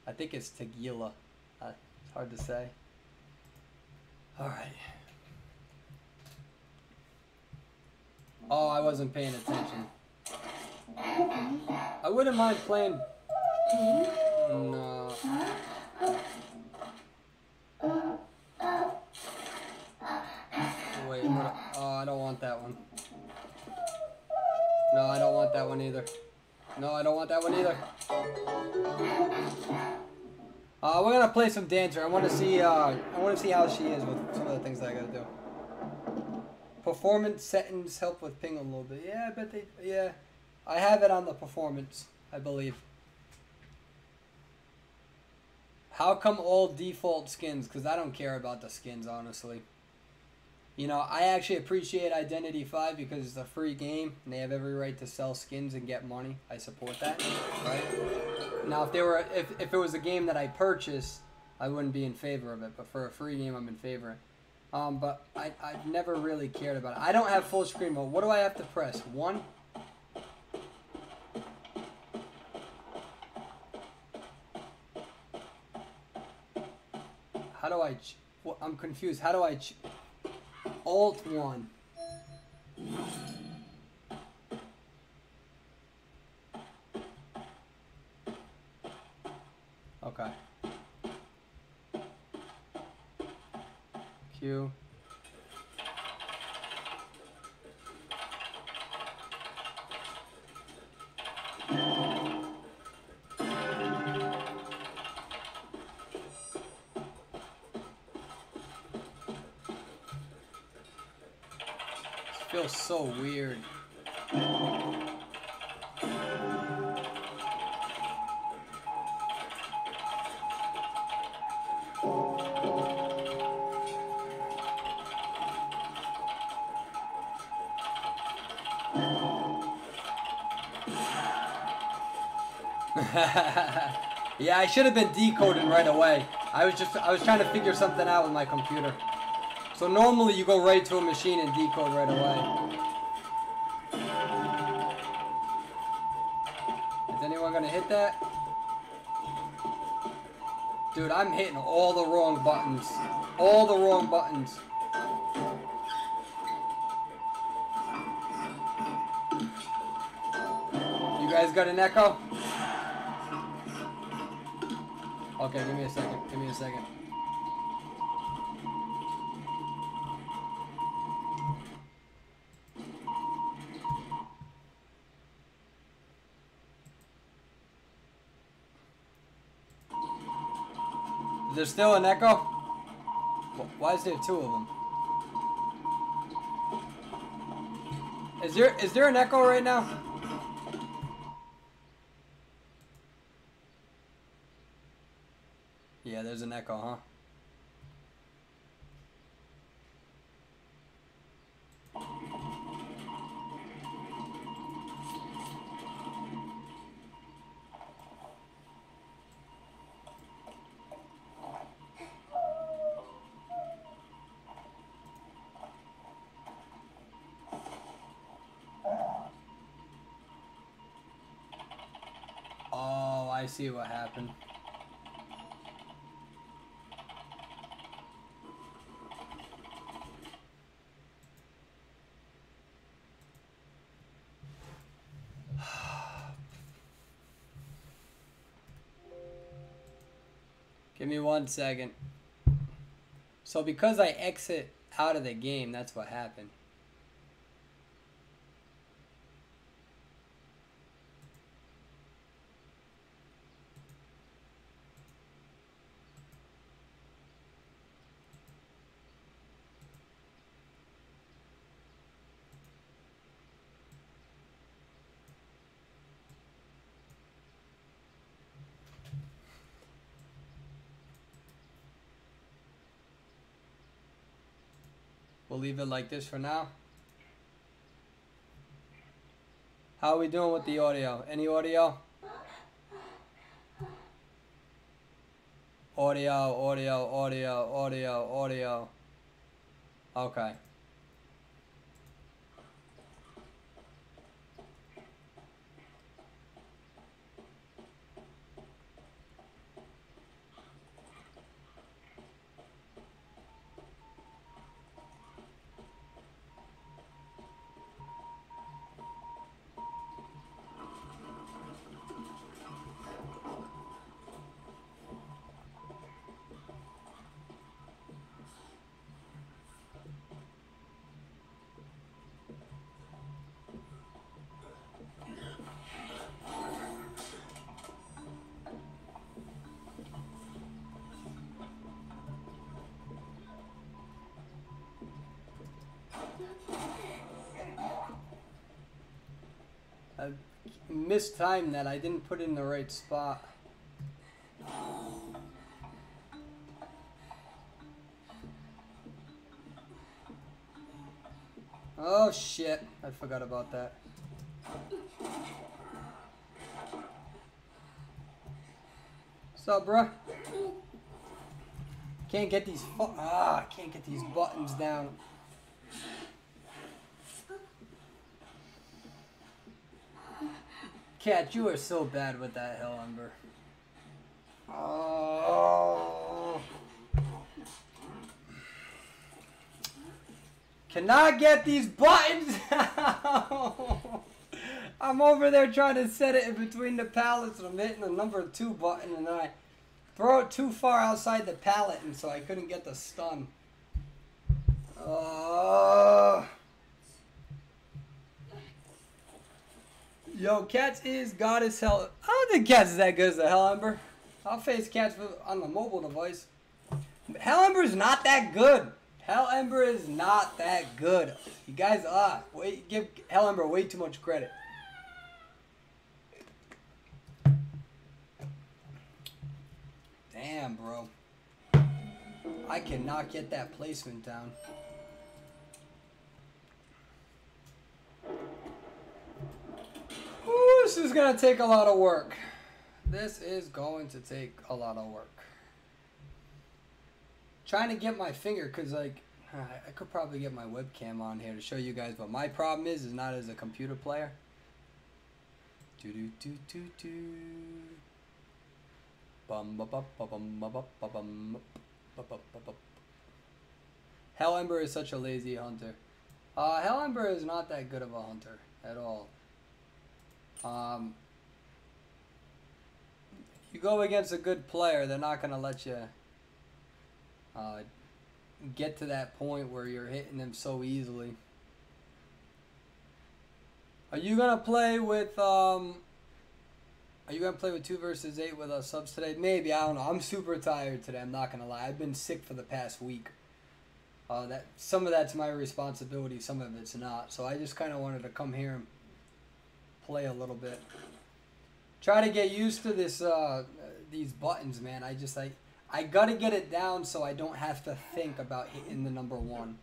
I think it's Tequila. It's hard to say. Alright. Oh, I wasn't paying attention. I wouldn't mind playing... No. Wait, what? Oh, I don't want that one. No, I don't want that one either. No, I don't want that one either. We're gonna play some Dancer. I want to see how she is with some of the things that I gotta do. Performance settings help with ping a little bit. Yeah, I bet they. Yeah, I have it on the performance, I believe. How come all default skins? Because I don't care about the skins, honestly. You know, I actually appreciate Identity 5 because it's a free game and they have every right to sell skins and get money. I support that, right? Now, if it was a game that I purchased, I wouldn't be in favor of it. But for a free game, I'm in favor. But I've never really cared about it. I don't have full screen mode. What do I have to press? 1? How do I... Well, I'm confused. How do I... Alt 1. Okay. Q. feels so weird. Yeah, I should have been decoding right away. I was trying to figure something out with my computer. So normally you go right to a machine and decode right away. Is anyone gonna hit that? Dude, I'm hitting all the wrong buttons. All the wrong buttons. You guys got an echo? Okay, give me a second. Give me a second. Is there still an echo? Why is there two of them? Is there an echo right now? Yeah, there's an echo, huh? Oh, I see what happened. Give me 1 second. So because I exit out of the game, that's what happened. We'll leave it like this for now. How are we doing with the audio? Any audio? Audio. Okay. I mistimed that. I didn't put it in the right spot. Oh shit, I forgot about that. What's up, bruh? Can't get these can't get these buttons down. Cat, you are so bad with that Hell Ember. Oh. Cannot get these buttons. I'm over there trying to set it in between the pallets and I'm hitting the number 2 button and then I throw it too far outside the pallet and so I couldn't get the stun. Yo, Cats is God as hell. I don't think Cats is that good as the Hell Ember. I'll face Cats on the mobile device. Hell Ember is not that good. Hell Ember is not that good. You guys give Hell Ember way too much credit. Damn, bro. I cannot get that placement down. Ooh, this is gonna take a lot of work. This is going to take a lot of work. Trying to get my finger, cause like I could probably get my webcam on here to show you guys. But my problem is not as a computer player. Do do do do do. Bum ba ba ba bum ba ba ba bum ba ba ba ba. Hell Ember is such a lazy hunter. Hell Ember is not that good of a hunter at all. You go against a good player, they're not gonna let you get to that point where you're hitting them so easily. Are you gonna play with 2 versus 8 with us subs today? Maybe, I don't know. I'm super tired today, I'm not gonna lie. I've been sick for the past week. Some of that's my responsibility, some of it's not. So I just kind of wanted to come here and play a little bit. Try to get used to this these buttons, man. I gotta get it down so I don't have to think about hitting the number 1.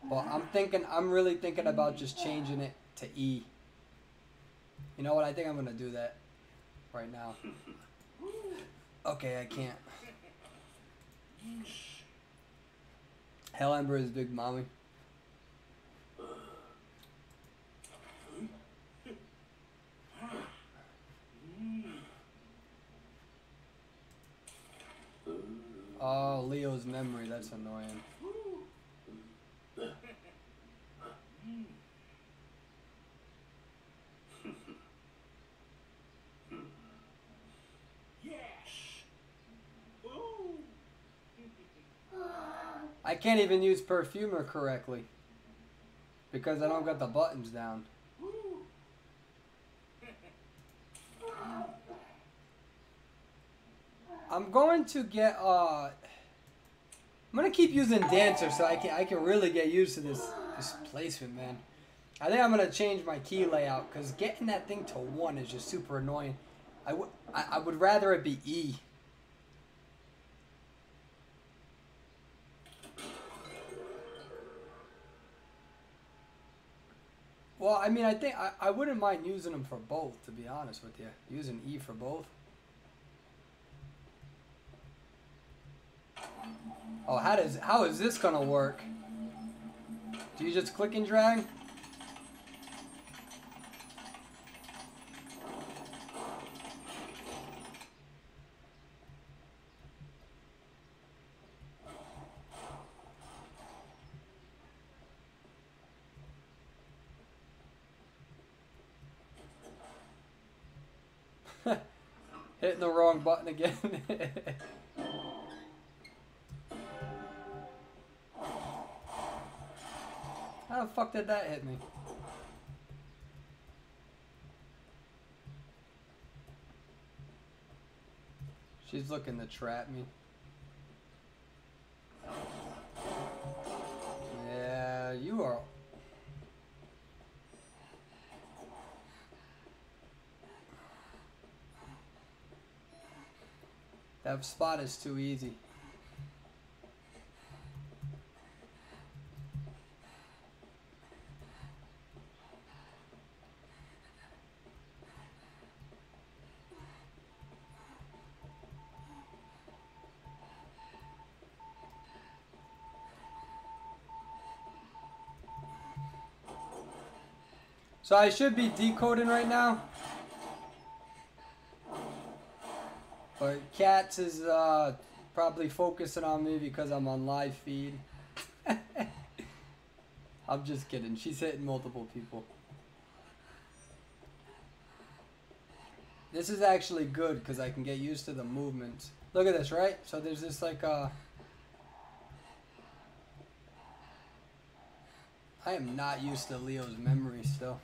But I'm really thinking about just changing it to E. You know what? I think I'm gonna do that right now. Okay, I can't. Hell Ember is big mommy. Oh, Leo's memory, that's annoying. I can't even use Perfumer correctly because I don't got the buttons down. I'm going to get I'm gonna keep using Dancer so I can really get used to this placement, man. I think I'm gonna change my key layout because getting that thing to 1 is just super annoying. I would rather it be E. Well, I mean, I think I wouldn't mind using them for both, to be honest with you. Using E for both. Oh, how is this gonna work? Do you just click and drag? Hitting the wrong button again. How the fuck did that hit me? She's looking to trap me. Yeah, you are. That spot is too easy. So I should be decoding right now. But Cats is probably focusing on me because I'm on live feed. I'm just kidding. She's hitting multiple people. This is actually good because I can get used to the movements. Look at this, right? So there's this like I am not used to Leo's memory still.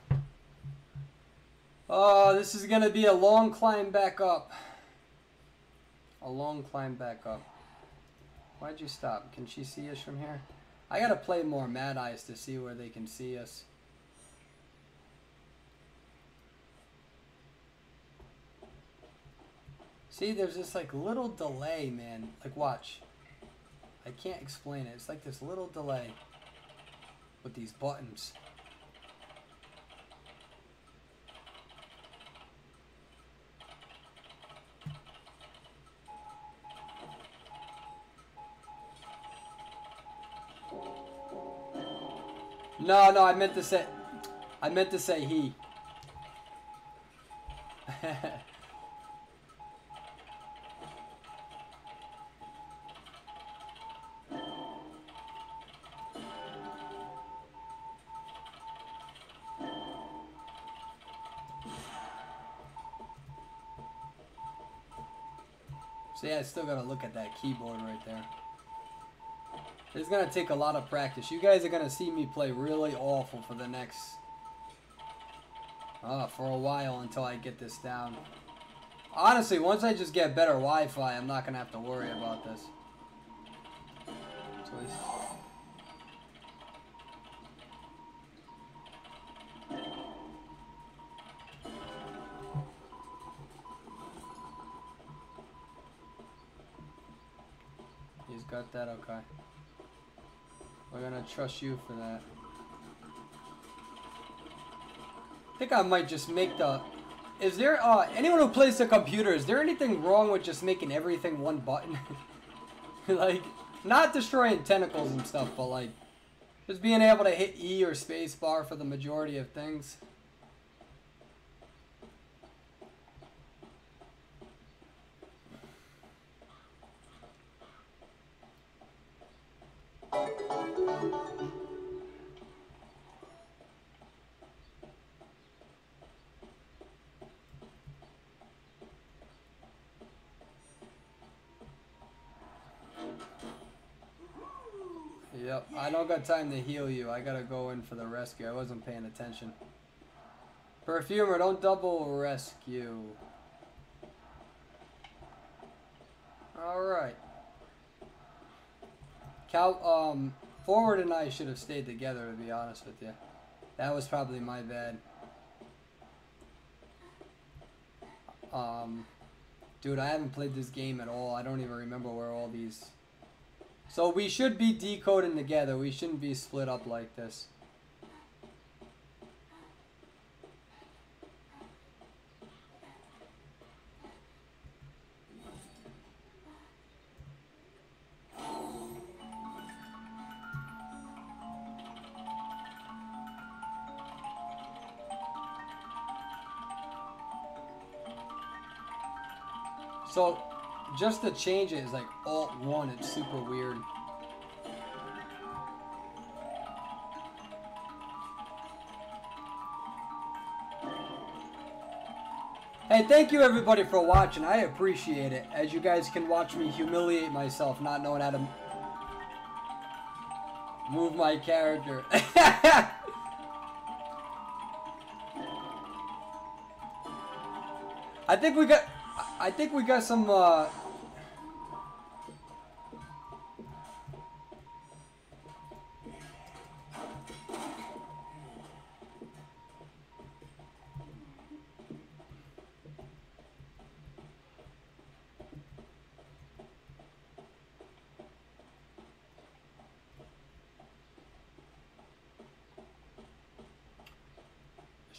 Oh, this is going to be a long climb back up. A long climb back up. Why'd you stop? Can she see us from here? I gotta play more Mad Eyes to see where they can see us. See, there's this like little delay, man. Like, watch. I can't explain it. It's like this little delay with these buttons. No, I meant to say he. So yeah, I still gotta look at that keyboard right there. It's gonna take a lot of practice. You guys are gonna see me play really awful for the next, for a while until I get this down. Honestly, once I just get better Wi-Fi, I'm not gonna have to worry about this. So he's got that, okay. We're gonna trust you for that. I think I might just make the... Is there, anyone who plays the computer, is there anything wrong with just making everything one button? Like, not destroying tentacles and stuff, but like, just being able to hit E or space bar for the majority of things. Yep, I don't got time to heal you. I gotta go in for the rescue. I wasn't paying attention. Perfumer, don't double rescue. Alright. Forward and I should have stayed together, to be honest with you. That was probably my bad. Dude, I haven't played this game at all. I don't even remember where all these... So we should be decoding together. We shouldn't be split up like this. So, just to change it is like Alt-1. It's super weird. Hey, thank you everybody for watching. I appreciate it. As you guys can watch me humiliate myself not knowing how to move my character. I think we got some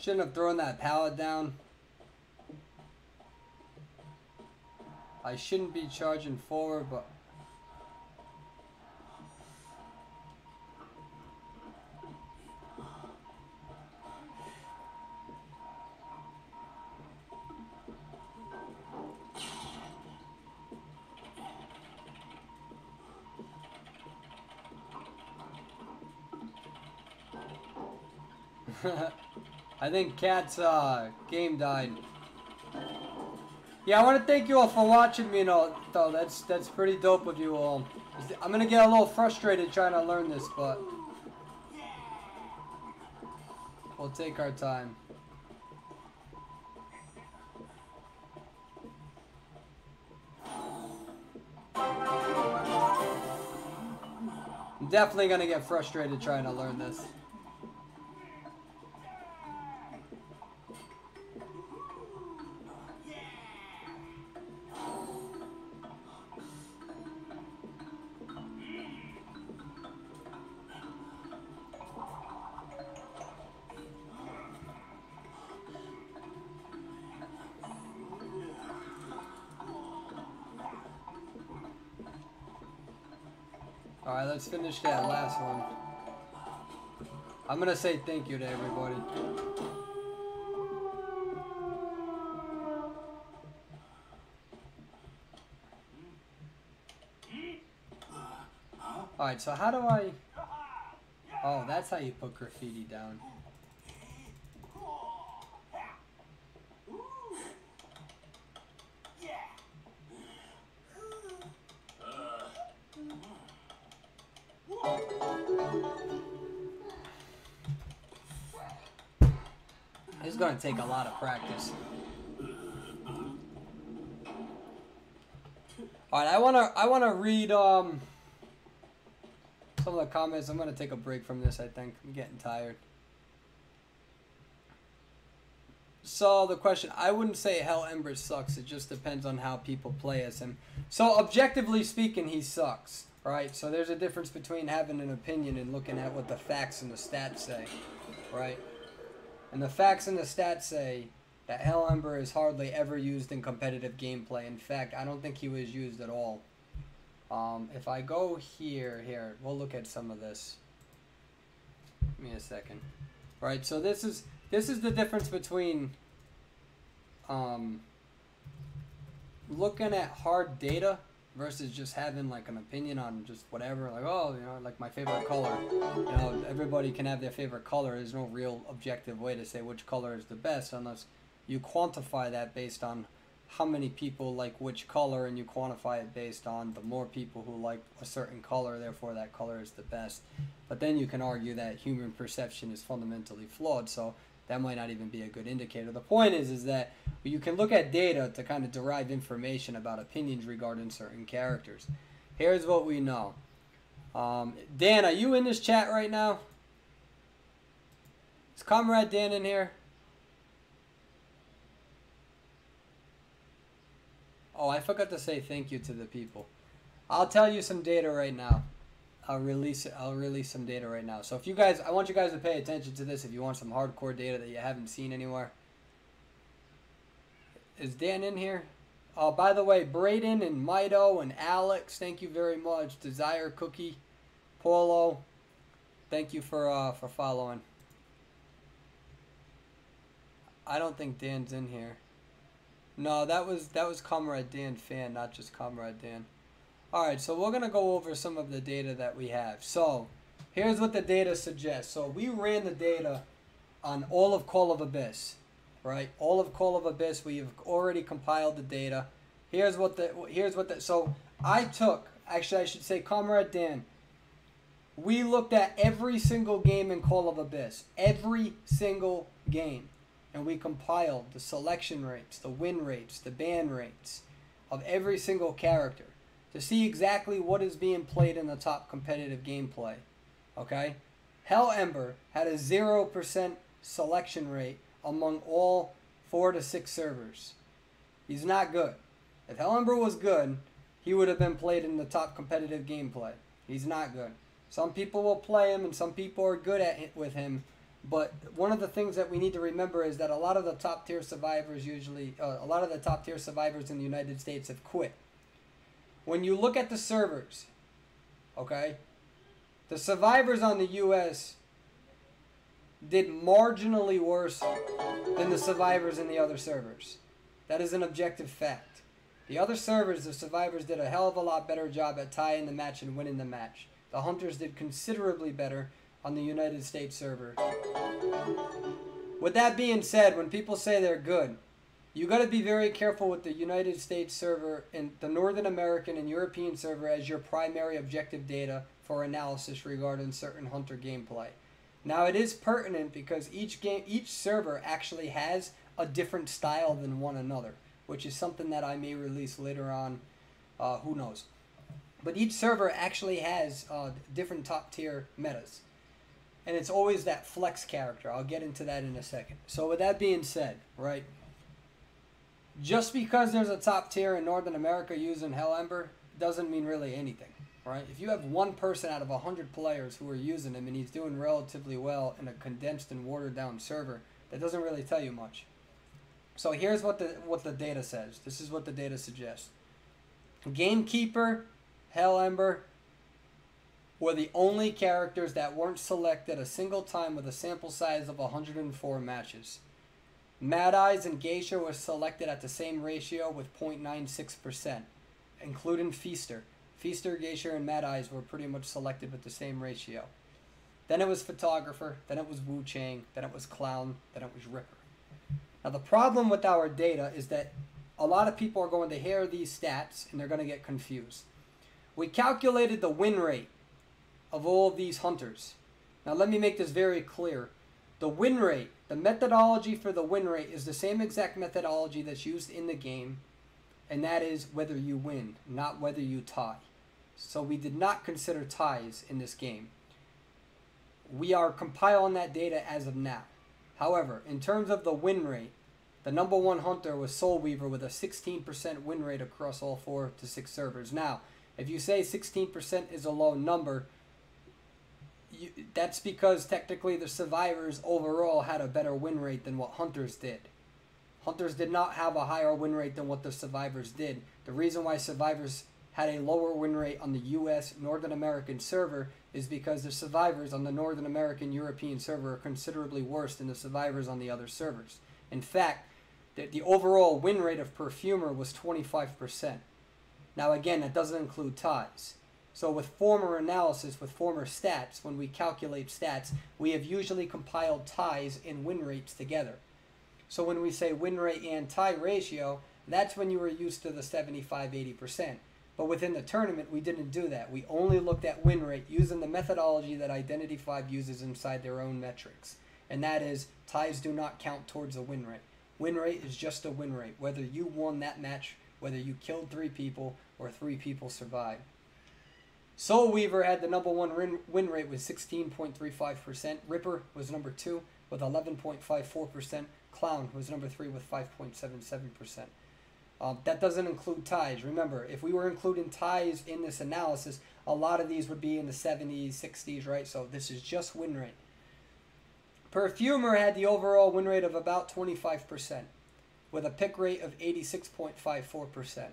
shouldn't have thrown that pallet down. I shouldn't be charging forward, but... I think Cat's game died. Yeah, I want to thank you all for watching me, though. That's pretty dope of you all. I'm gonna get a little frustrated trying to learn this, but we'll take our time. I'm definitely gonna get frustrated trying to learn this. Alright, let's finish that last one. I'm gonna say thank you to everybody. Alright, so how do I... Oh, that's how you put graffiti down. It's gonna take a lot of practice. Alright, I wanna read some of the comments. I'm gonna take a break from this, I think. I'm getting tired. So the question, I wouldn't say Hell Ember sucks, it just depends on how people play as him. So objectively speaking, he sucks, right? So there's a difference between having an opinion and looking at what the facts and the stats say, right? And the facts and the stats say that Hell Ember is hardly ever used in competitive gameplay. In fact, I don't think he was used at all. If I go here, we'll look at some of this. Give me a second. Right, so this is the difference between looking at hard data versus just having like an opinion on just whatever, like, oh, you know, like my favorite color. You know, everybody can have their favorite color. There's no real objective way to say which color is the best unless you quantify that based on how many people like which color, and you quantify it based on the more people who like a certain color, therefore that color is the best. But then you can argue that human perception is fundamentally flawed, so that might not even be a good indicator. The point is that you can look at data to kind of derive information about opinions regarding certain characters. Here's what we know. Dan, are you in this chat right now? Is Comrade Dan in here? Oh, I forgot to say thank you to the people. I'll tell you some data right now. I'll release some data right now. So if you guys, I want you guys to pay attention to this if you want some hardcore data that you haven't seen anywhere. Is Dan in here? Oh, by the way, Braden and Mido and Alex, thank you very much. Desire Cookie, Polo, thank you for following. I don't think Dan's in here. No, that was Comrade Dan Fan, not just Comrade Dan. Alright, so we're going to go over some of the data that we have. So, here's what the data suggests. So, we ran the data on all of Call of Abyss, right? All of Call of Abyss, we've already compiled the data. So, actually I should say, Comrade Dan, we looked at every single game in Call of Abyss. Every single game. And we compiled the selection rates, the win rates, the ban rates of every single character to see exactly what is being played in the top competitive gameplay. Okay? Hell Ember had a 0% selection rate among all 4 to 6 servers. He's not good. If Hell Ember was good, he would have been played in the top competitive gameplay. He's not good. Some people will play him and some people are good at it with him. But one of the things that we need to remember is that a lot of the top tier survivors in the United States have quit. When you look at the servers, okay, the survivors on the US did marginally worse than the survivors in the other servers. That is an objective fact. The other servers, the survivors did a hell of a lot better job at tying the match and winning the match. The hunters did considerably better on the United States server. With that being said, when people say they're good, you got to be very careful with the United States server and the Northern American and European server as your primary objective data for analysis regarding certain hunter gameplay. Now it is pertinent because each server actually has a different style than one another, which is something that I may release later on. Who knows? But each server actually has different top tier metas. And it's always that flex character. I'll get into that in a second. So with that being said, right, just because there's a top tier in Northern America using Hell Ember doesn't mean really anything, right? If you have one person out of 100 players who are using him and he's doing relatively well in a condensed and watered down server, that doesn't really tell you much. So here's what the data says. This is what the data suggests. Gamekeeper, Hell Ember were the only characters that weren't selected a single time with a sample size of 104 matches. Mad Eyes and Geisha were selected at the same ratio with 0.96%, including Feaster. Feaster, Geisha, and Mad Eyes were pretty much selected with the same ratio. Then it was Photographer, then it was Wu Chang, then it was Clown, then it was Ripper. Now the problem with our data is that a lot of people are going to hear these stats and they're going to get confused. We calculated the win rate of all of these hunters. Now let me make this very clear. The win rate, the methodology for the win rate is the same exact methodology that's used in the game, and that is whether you win, not whether you tie. So we did not consider ties in this game. We are compiling that data as of now. However, in terms of the win rate, the number one hunter was Soul Weaver with a 16% win rate across all 4 to 6 servers. Now, if you say 16% is a low number, that's because technically the survivors overall had a better win rate than what hunters did. Hunters did not have a higher win rate than what the survivors did. The reason why survivors had a lower win rate on the US Northern American server is because the survivors on the Northern American European server are considerably worse than the survivors on the other servers. In fact, the overall win rate of Perfumer was 25%. Now again, that doesn't include ties. So with former analysis, with former stats, when we calculate stats, we have usually compiled ties and win rates together. So when we say win rate and tie ratio, that's when you were used to the 75-80%. But within the tournament, we didn't do that. We only looked at win rate using the methodology that Identity 5 uses inside their own metrics. And that is, ties do not count towards a win rate. Win rate is just a win rate. Whether you won that match, whether you killed 3 people, or 3 people survived. Soul Weaver had the number one win rate with 16.35%. Ripper was number 2 with 11.54%. Clown was number 3 with 5.77%. That doesn't include ties. Remember, if we were including ties in this analysis, a lot of these would be in the 70s, 60s, right? So this is just win rate. Perfumer had the overall win rate of about 25% with a pick rate of 86.54%.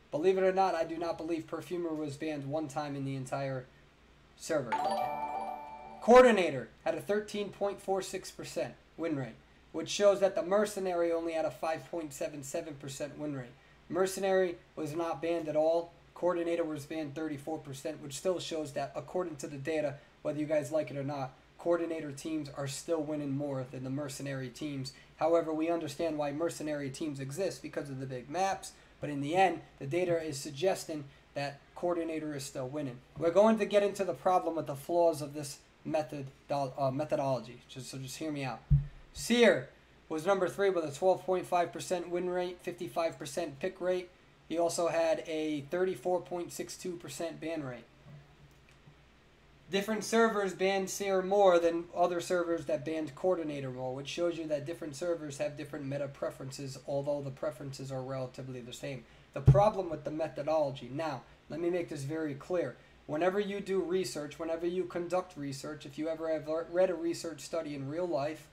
Believe it or not, I do not believe Perfumer was banned one time in the entire server. Coordinator had a 13.46% win rate, which shows that the Mercenary only had a 5.77% win rate. Mercenary was not banned at all. Coordinator was banned 34%, which still shows that, according to the data, whether you guys like it or not, Coordinator teams are still winning more than the Mercenary teams. However, we understand why Mercenary teams exist because of the big maps. But in the end, the data is suggesting that Coordinator is still winning. We're going to get into the problem with the flaws of this methodology. So just hear me out. Seer was number 3 with a 12.5% win rate, 55% pick rate. He also had a 34.62% ban rate. Different servers banned Seer more than other servers that banned Coordinator more, which shows you that different servers have different meta preferences, although the preferences are relatively the same. The problem with the methodology, now, let me make this very clear. Whenever you do research, whenever you conduct research, if you ever have read a research study in real life,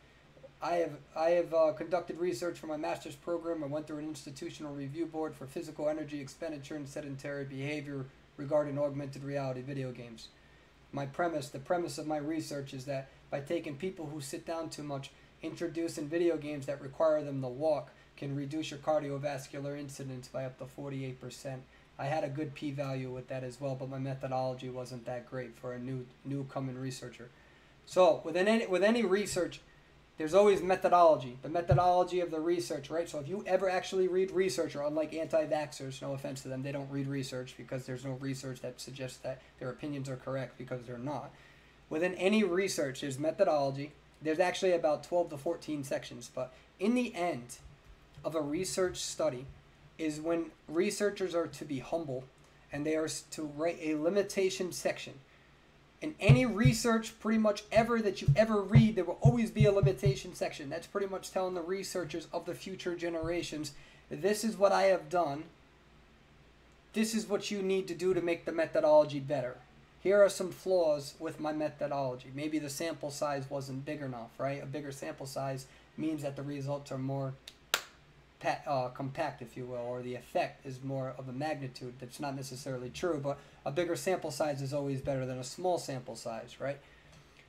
I have conducted research for my master's program. I went through an institutional review board for physical energy expenditure and sedentary behavior regarding augmented reality video games. The premise of my research is that by taking people who sit down too much, introducing video games that require them to walk can reduce your cardiovascular incidence by up to 48%. I had a good p-value with that as well, but my methodology wasn't that great for a new coming researcher. So with any research, there's always methodology, the methodology of the research, right? So if you ever actually read research, or unlike anti-vaxxers, no offense to them, they don't read research because there's no research that suggests that their opinions are correct, because they're not. Within any research, there's methodology. There's actually about 12 to 14 sections, but in the end of a research study is when researchers are to be humble and they are to write a limitation section. In any research pretty much ever that you ever read, there will always be a limitation section. That's pretty much telling the researchers of the future generations, this is what I have done. This is what you need to do to make the methodology better. Here are some flaws with my methodology. Maybe the sample size wasn't big enough, right? A bigger sample size means that the results are more compact, if you will, or the effect is more of a magnitude. That's not necessarily true, but a bigger sample size is always better than a small sample size, right?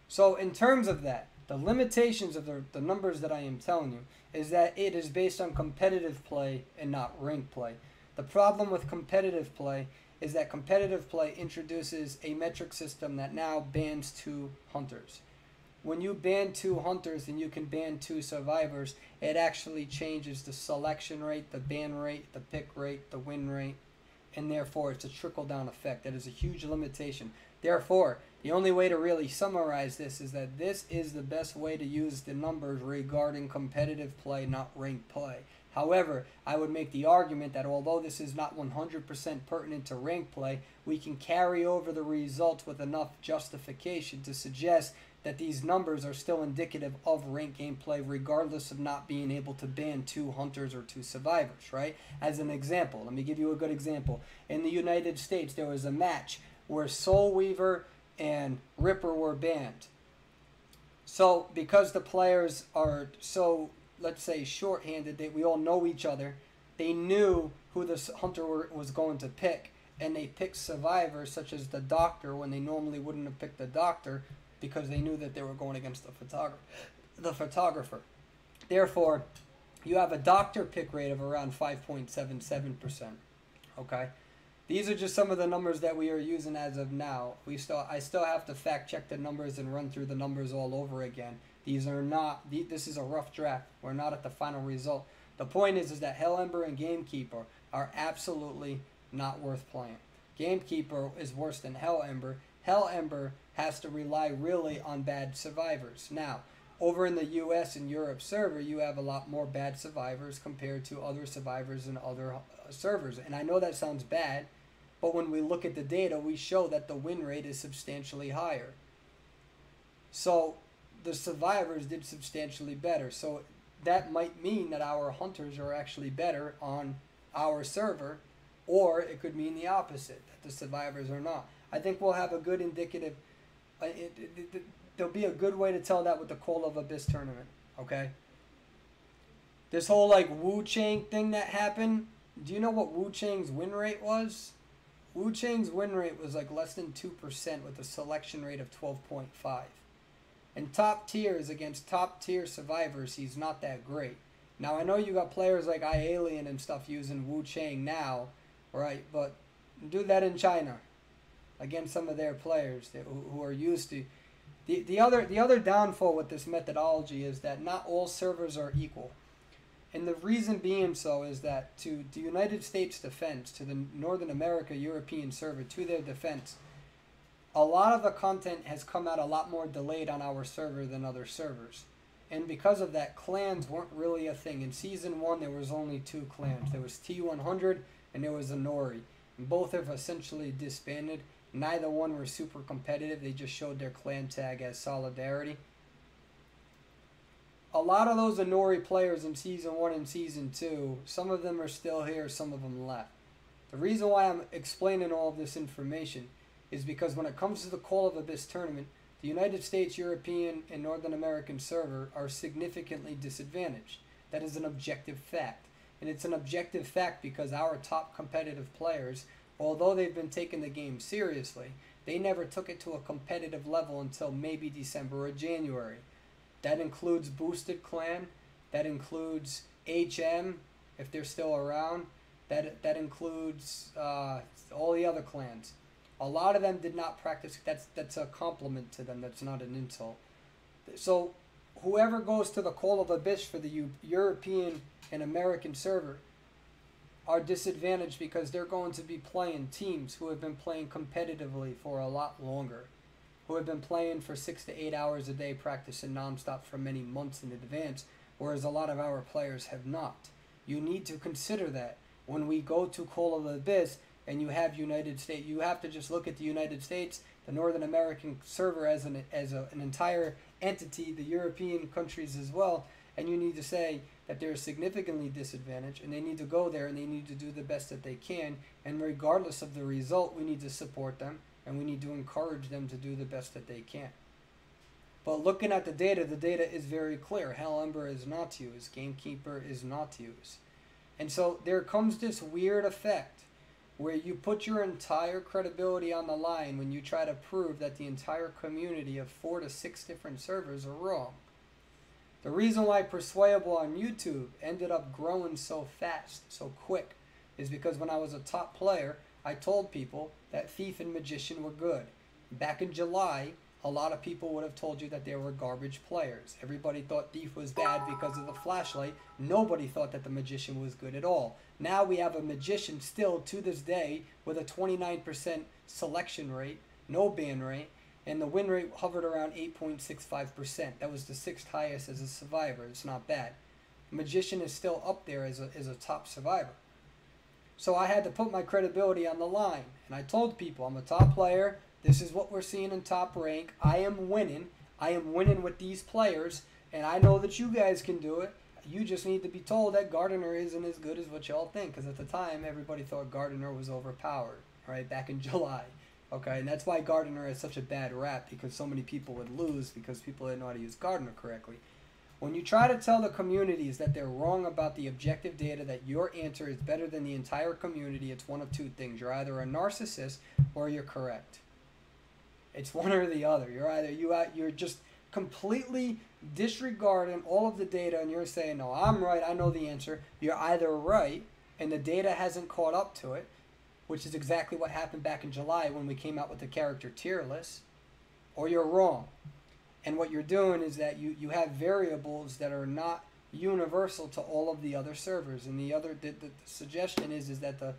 So in terms of that, the limitations of the numbers that I am telling you is that it is based on competitive play and not ranked play. The problem with competitive play is that competitive play introduces a metric system that now bans 2 hunters. When you ban 2 hunters and you can ban 2 survivors, it actually changes the selection rate, the ban rate, the pick rate, the win rate, and therefore it's a trickle-down effect. That is a huge limitation. Therefore, the only way to really summarize this is that this is the best way to use the numbers regarding competitive play, not ranked play. However, I would make the argument that although this is not 100% pertinent to ranked play, we can carry over the results with enough justification to suggest that these numbers are still indicative of ranked gameplay regardless of not being able to ban 2 hunters or 2 survivors, right? As an example, let me give you a good example. In the United States, there was a match where Soul Weaver and Ripper were banned. So because the players are so, let's say, shorthanded, that we all know each other, they knew who the hunter was going to pick, and they picked survivors such as the doctor when they normally wouldn't have picked the doctor, because they knew that they were going against the photographer. Therefore, you have a doctor pick rate of around 5.77%. Okay? These are just some of the numbers that we are using as of now. I still have to fact check the numbers and run through the numbers all over again. These are not, this is a rough draft. We're not at the final result. The point is that Hell Ember and Gamekeeper are absolutely not worth playing. Gamekeeper is worse than Hell Ember. Hell Ember has to rely really on bad survivors. Now, over in the US and Europe server, you have a lot more bad survivors compared to other survivors and other servers. And I know that sounds bad, but when we look at the data, we show that the win rate is substantially higher. So the survivors did substantially better. So that might mean that our hunters are actually better on our server, or it could mean the opposite, that the survivors are not. I think we'll have a good indicative, there'll be a good way to tell that with the Call of Abyss tournament, okay? This whole like Wu Chang thing that happened, do you know what Wu Chang's win rate was? Wu Chang's win rate was like less than 2% with a selection rate of 12.5. In top tiers against top tier survivors, he's not that great. Now I know you got players like iAlien and stuff using Wu Chang now, right? But do that in China against some of their players who are used to. The other downfall with this methodology is that not all servers are equal. And the reason being so is that to the United States defense, to the Northern America European server, to their defense, a lot of the content has come out a lot more delayed on our server than other servers. And because of that, clans weren't really a thing. In Season 1, there was only 2 clans. There was T100 and there was Anori. And both have essentially disbanded. Neither one were super competitive. They just showed their clan tag as Solidarity. A lot of those Anori players in Season 1 and Season 2, some of them are still here, some of them left. The reason why I'm explaining all of this information is because when it comes to the Call of Abyss tournament, the United States, European, and Northern American server are significantly disadvantaged. That is an objective fact. And it's an objective fact because our top competitive players, although they've been taking the game seriously, they never took it to a competitive level until maybe December or January. That includes Boosted Clan, that includes HM, if they're still around, that includes all the other clans. A lot of them did not practice. That's a compliment to them. That's not an insult. So whoever goes to the Call of Abyss for the European and American server are disadvantaged because they're going to be playing teams who have been playing competitively for a lot longer, who have been playing for 6 to 8 hours a day, practicing nonstop for many months in advance, whereas a lot of our players have not. You need to consider that when we go to Call of Abyss. and you have United States. You have to just look at the United States, the Northern American server as an entire entity, the European countries as well, and you need to say that they're significantly disadvantaged, and they need to go there and they need to do the best that they can, and regardless of the result, we need to support them and we need to encourage them to do the best that they can. But looking at the data is very clear. Hell Ember is not to use. Gamekeeper is not to use. And so there comes this weird effect where you put your entire credibility on the line when you try to prove that the entire community of 4 to 6 different servers are wrong. The reason why Perswayable on YouTube ended up growing so fast, so quick, is because when I was a top player, I told people that Thief and Magician were good. Back in July, a lot of people would have told you that they were garbage players. Everybody thought Thief was bad because of the flashlight. Nobody thought that the Magician was good at all. Now we have a Magician still to this day with a 29% selection rate, no ban rate, and the win rate hovered around 8.65%. That was the 6th highest as a survivor. It's not bad. Magician is still up there as a top survivor. So I had to put my credibility on the line. And I told people, I'm a top player. This is what we're seeing in top rank. I am winning. I am winning with these players. And I know that you guys can do it. You just need to be told that Gardner isn't as good as what y'all think. Because at the time, everybody thought Gardner was overpowered. Right? Back in July. Okay? And that's why Gardner has such a bad rap. Because so many people would lose because people didn't know how to use Gardner correctly. When you try to tell the communities that they're wrong about the objective data, that your answer is better than the entire community, it's one of two things. You're either a narcissist or you're correct. It's one or the other. You're just completely disregarding all of the data and you're saying, no, I'm right, I know the answer. You're either right and the data hasn't caught up to it, which is exactly what happened back in July when we came out with the character tier list, or you're wrong. And what you're doing is that you have variables that are not universal to all of the other servers. And the suggestion is that the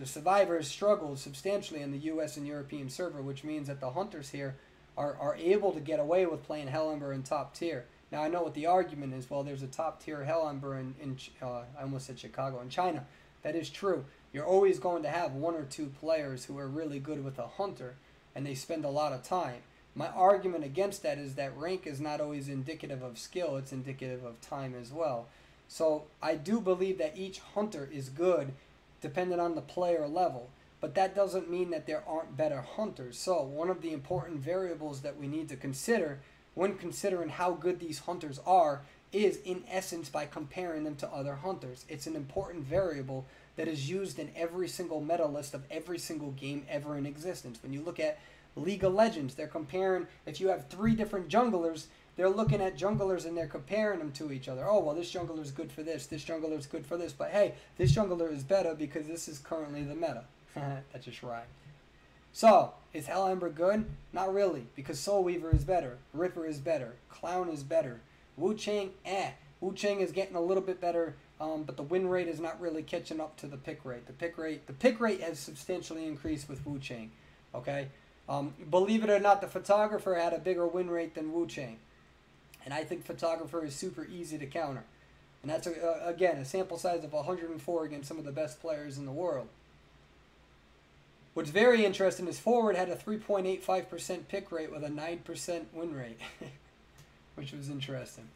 survivors struggle substantially in the US and European server, which means that the hunters here are able to get away with playing Hell Ember in top tier. Now I know what the argument is. Well, there's a top tier Hell Ember in I almost said Chicago, in China. That is true. You're always going to have 1 or 2 players who are really good with a hunter, and they spend a lot of time. My argument against that is that rank is not always indicative of skill, it's indicative of time as well. So I do believe that each hunter is good depending on the player level, but that doesn't mean that there aren't better hunters. So one of the important variables that we need to consider when considering how good these hunters are is in essence by comparing them to other hunters. It's an important variable that is used in every single meta list of every single game ever in existence. When you look at League of Legends, they're comparing, if you have 3 different junglers, they're looking at junglers and they're comparing them to each other. Oh, well, this jungler is good for this jungler is good for this, but hey, this jungler is better because this is currently the meta. That just rhymed. So, is Hell Ember good? Not really, because Soul Weaver is better, Ripper is better, Clown is better, Wu Chang, Wu Chang is getting a little bit better, but the win rate is not really catching up to the pick rate. The pick rate has substantially increased with Wu Chang, okay? Believe it or not, the Photographer had a bigger win rate than Wu Chang. And I think Photographer is super easy to counter. And that's, again, a sample size of 104 against some of the best players in the world. What's very interesting is Forward had a 3.85% pick rate with a 9% win rate, which was interesting.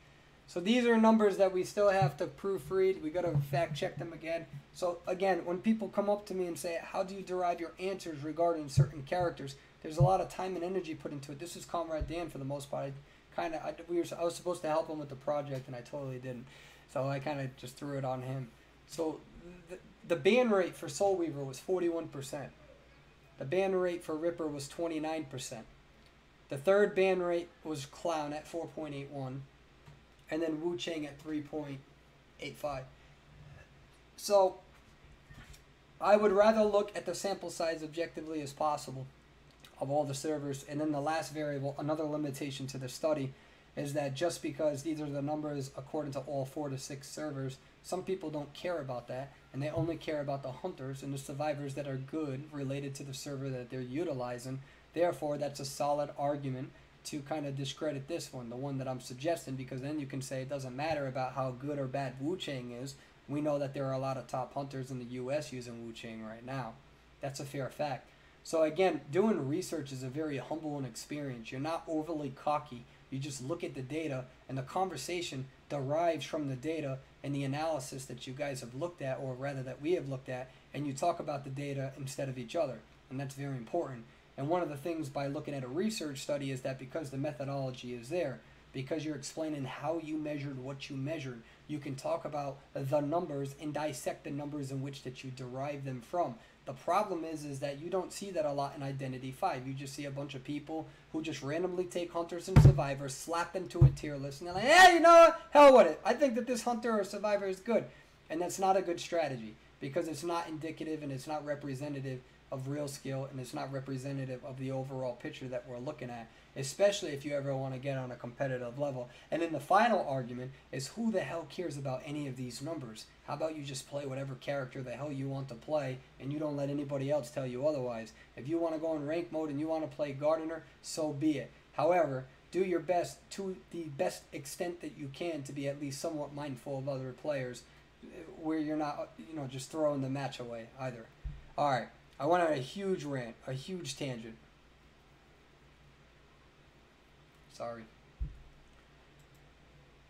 So these are numbers that we still have to proofread. We got to fact check them again. So again, when people come up to me and say, how do you derive your answers regarding certain characters? There's a lot of time and energy put into it. This is Comrade Dan for the most part. I was supposed to help him with the project and I totally didn't. So I kind of just threw it on him. So the ban rate for Soul Weaver was 41%. The ban rate for Ripper was 29%. The third ban rate was Clown at 4.81. And then Wu Chang at 3.85. So I would rather look at the sample size objectively as possible of all the servers. And then the last variable, another limitation to the study, is that just because these are the numbers according to all 4 to 6 servers, some people don't care about that, and they only care about the hunters and the survivors that are good related to the server that they're utilizing. Therefore, that's a solid argument to kind of discredit this one, the one that I'm suggesting, because then you can say it doesn't matter about how good or bad Wu Chang is. We know that there are a lot of top hunters in the U.S. using Wu-Chang right now. That's a fair fact. So again, doing research is a very humbling experience. You're not overly cocky. You just look at the data, and the conversation derives from the data and the analysis that you guys have looked at, or rather that we have looked at, and you talk about the data instead of each other. And that's very important. And one of the things by looking at a research study is that because the methodology is there, because you're explaining how you measured what you measured, you can talk about the numbers and dissect the numbers in which that you derive them from. The problem is that you don't see that a lot in Identity 5. You just see a bunch of people who just randomly take hunters and survivors, slap them to a tier list, and they're like, hey, you know what? Hell with it. I think that this hunter or survivor is good. And that's not a good strategy, because it's not indicative and it's not representative of real skill, and it's not representative of the overall picture that we're looking at, especially if you ever want to get on a competitive level. And then the final argument is, who the hell cares about any of these numbers? How about you just play whatever character the hell you want to play, and you don't let anybody else tell you otherwise? If you want to go in rank mode and you want to play Gardener, so be it. However, do your best to the best extent that you can to be at least somewhat mindful of other players, where you're not, you know, just throwing the match away either. All right. I went on a huge rant, a huge tangent. Sorry.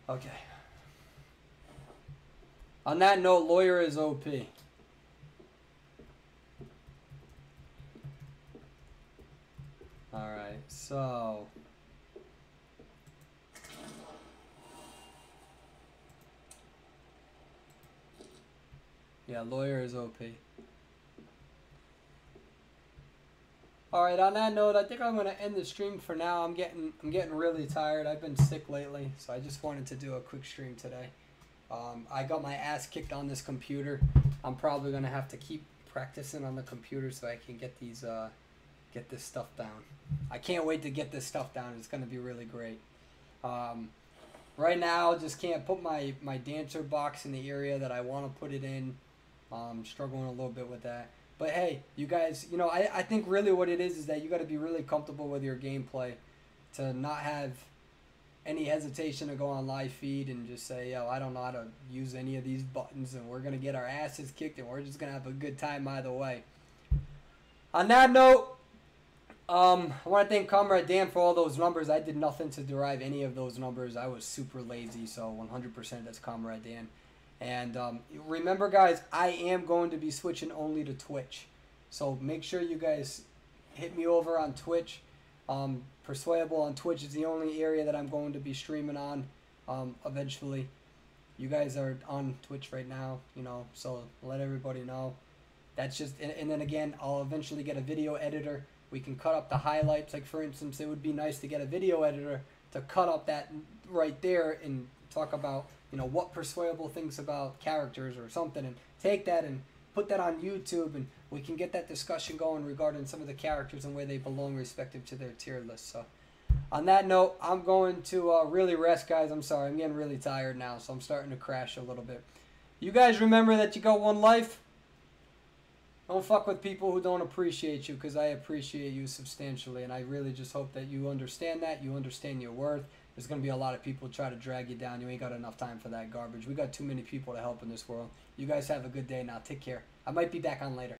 Okay. On that note, lawyer is OP. Alright, so... yeah, lawyer is OP. Alright, on that note, I think I'm going to end the stream for now. I'm getting really tired. I've been sick lately, so I just wanted to do a quick stream today. I got my ass kicked on this computer. I'm probably going to have to keep practicing on the computer so I can get these get this stuff down. I can't wait to get this stuff down. It's going to be really great. Right now, just can't put my dancer box in the area that I want to put it in. I'm struggling a little bit with that. But hey, you guys, you know, I think really what it is that you got to be really comfortable with your gameplay, to not have any hesitation to go on live feed and just say, yo, I don't know how to use any of these buttons, and we're going to get our asses kicked, and we're just going to have a good time either way. On that note, I want to thank Comrade Dan for all those numbers. I did nothing to derive any of those numbers. I was super lazy, so 100% that's Comrade Dan. And remember, guys, I am going to be switching only to Twitch. So make sure you guys hit me over on Twitch. Perswayable on Twitch is the only area that I'm going to be streaming on eventually. You guys are on Twitch right now, you know, so let everybody know. That's just, and then again, I'll eventually get a video editor. We can cut up the highlights. Like, for instance, it would be nice to get a video editor to cut up that right there and talk about, you know, what Perswayable thinks about characters or something, and take that and put that on YouTube, and we can get that discussion going regarding some of the characters and where they belong respective to their tier list. So on that note, I'm going to really rest, guys. I'm sorry, I'm getting really tired now, so I'm starting to crash a little bit. You guys remember that you got one life. Don't fuck with people who don't appreciate you, because I appreciate you substantially, and I really just hope that you understand that, you understand your worth. There's going to be a lot of people try to drag you down. You ain't got enough time for that garbage. We got too many people to help in this world. You guys have a good day now. Take care. I might be back on later.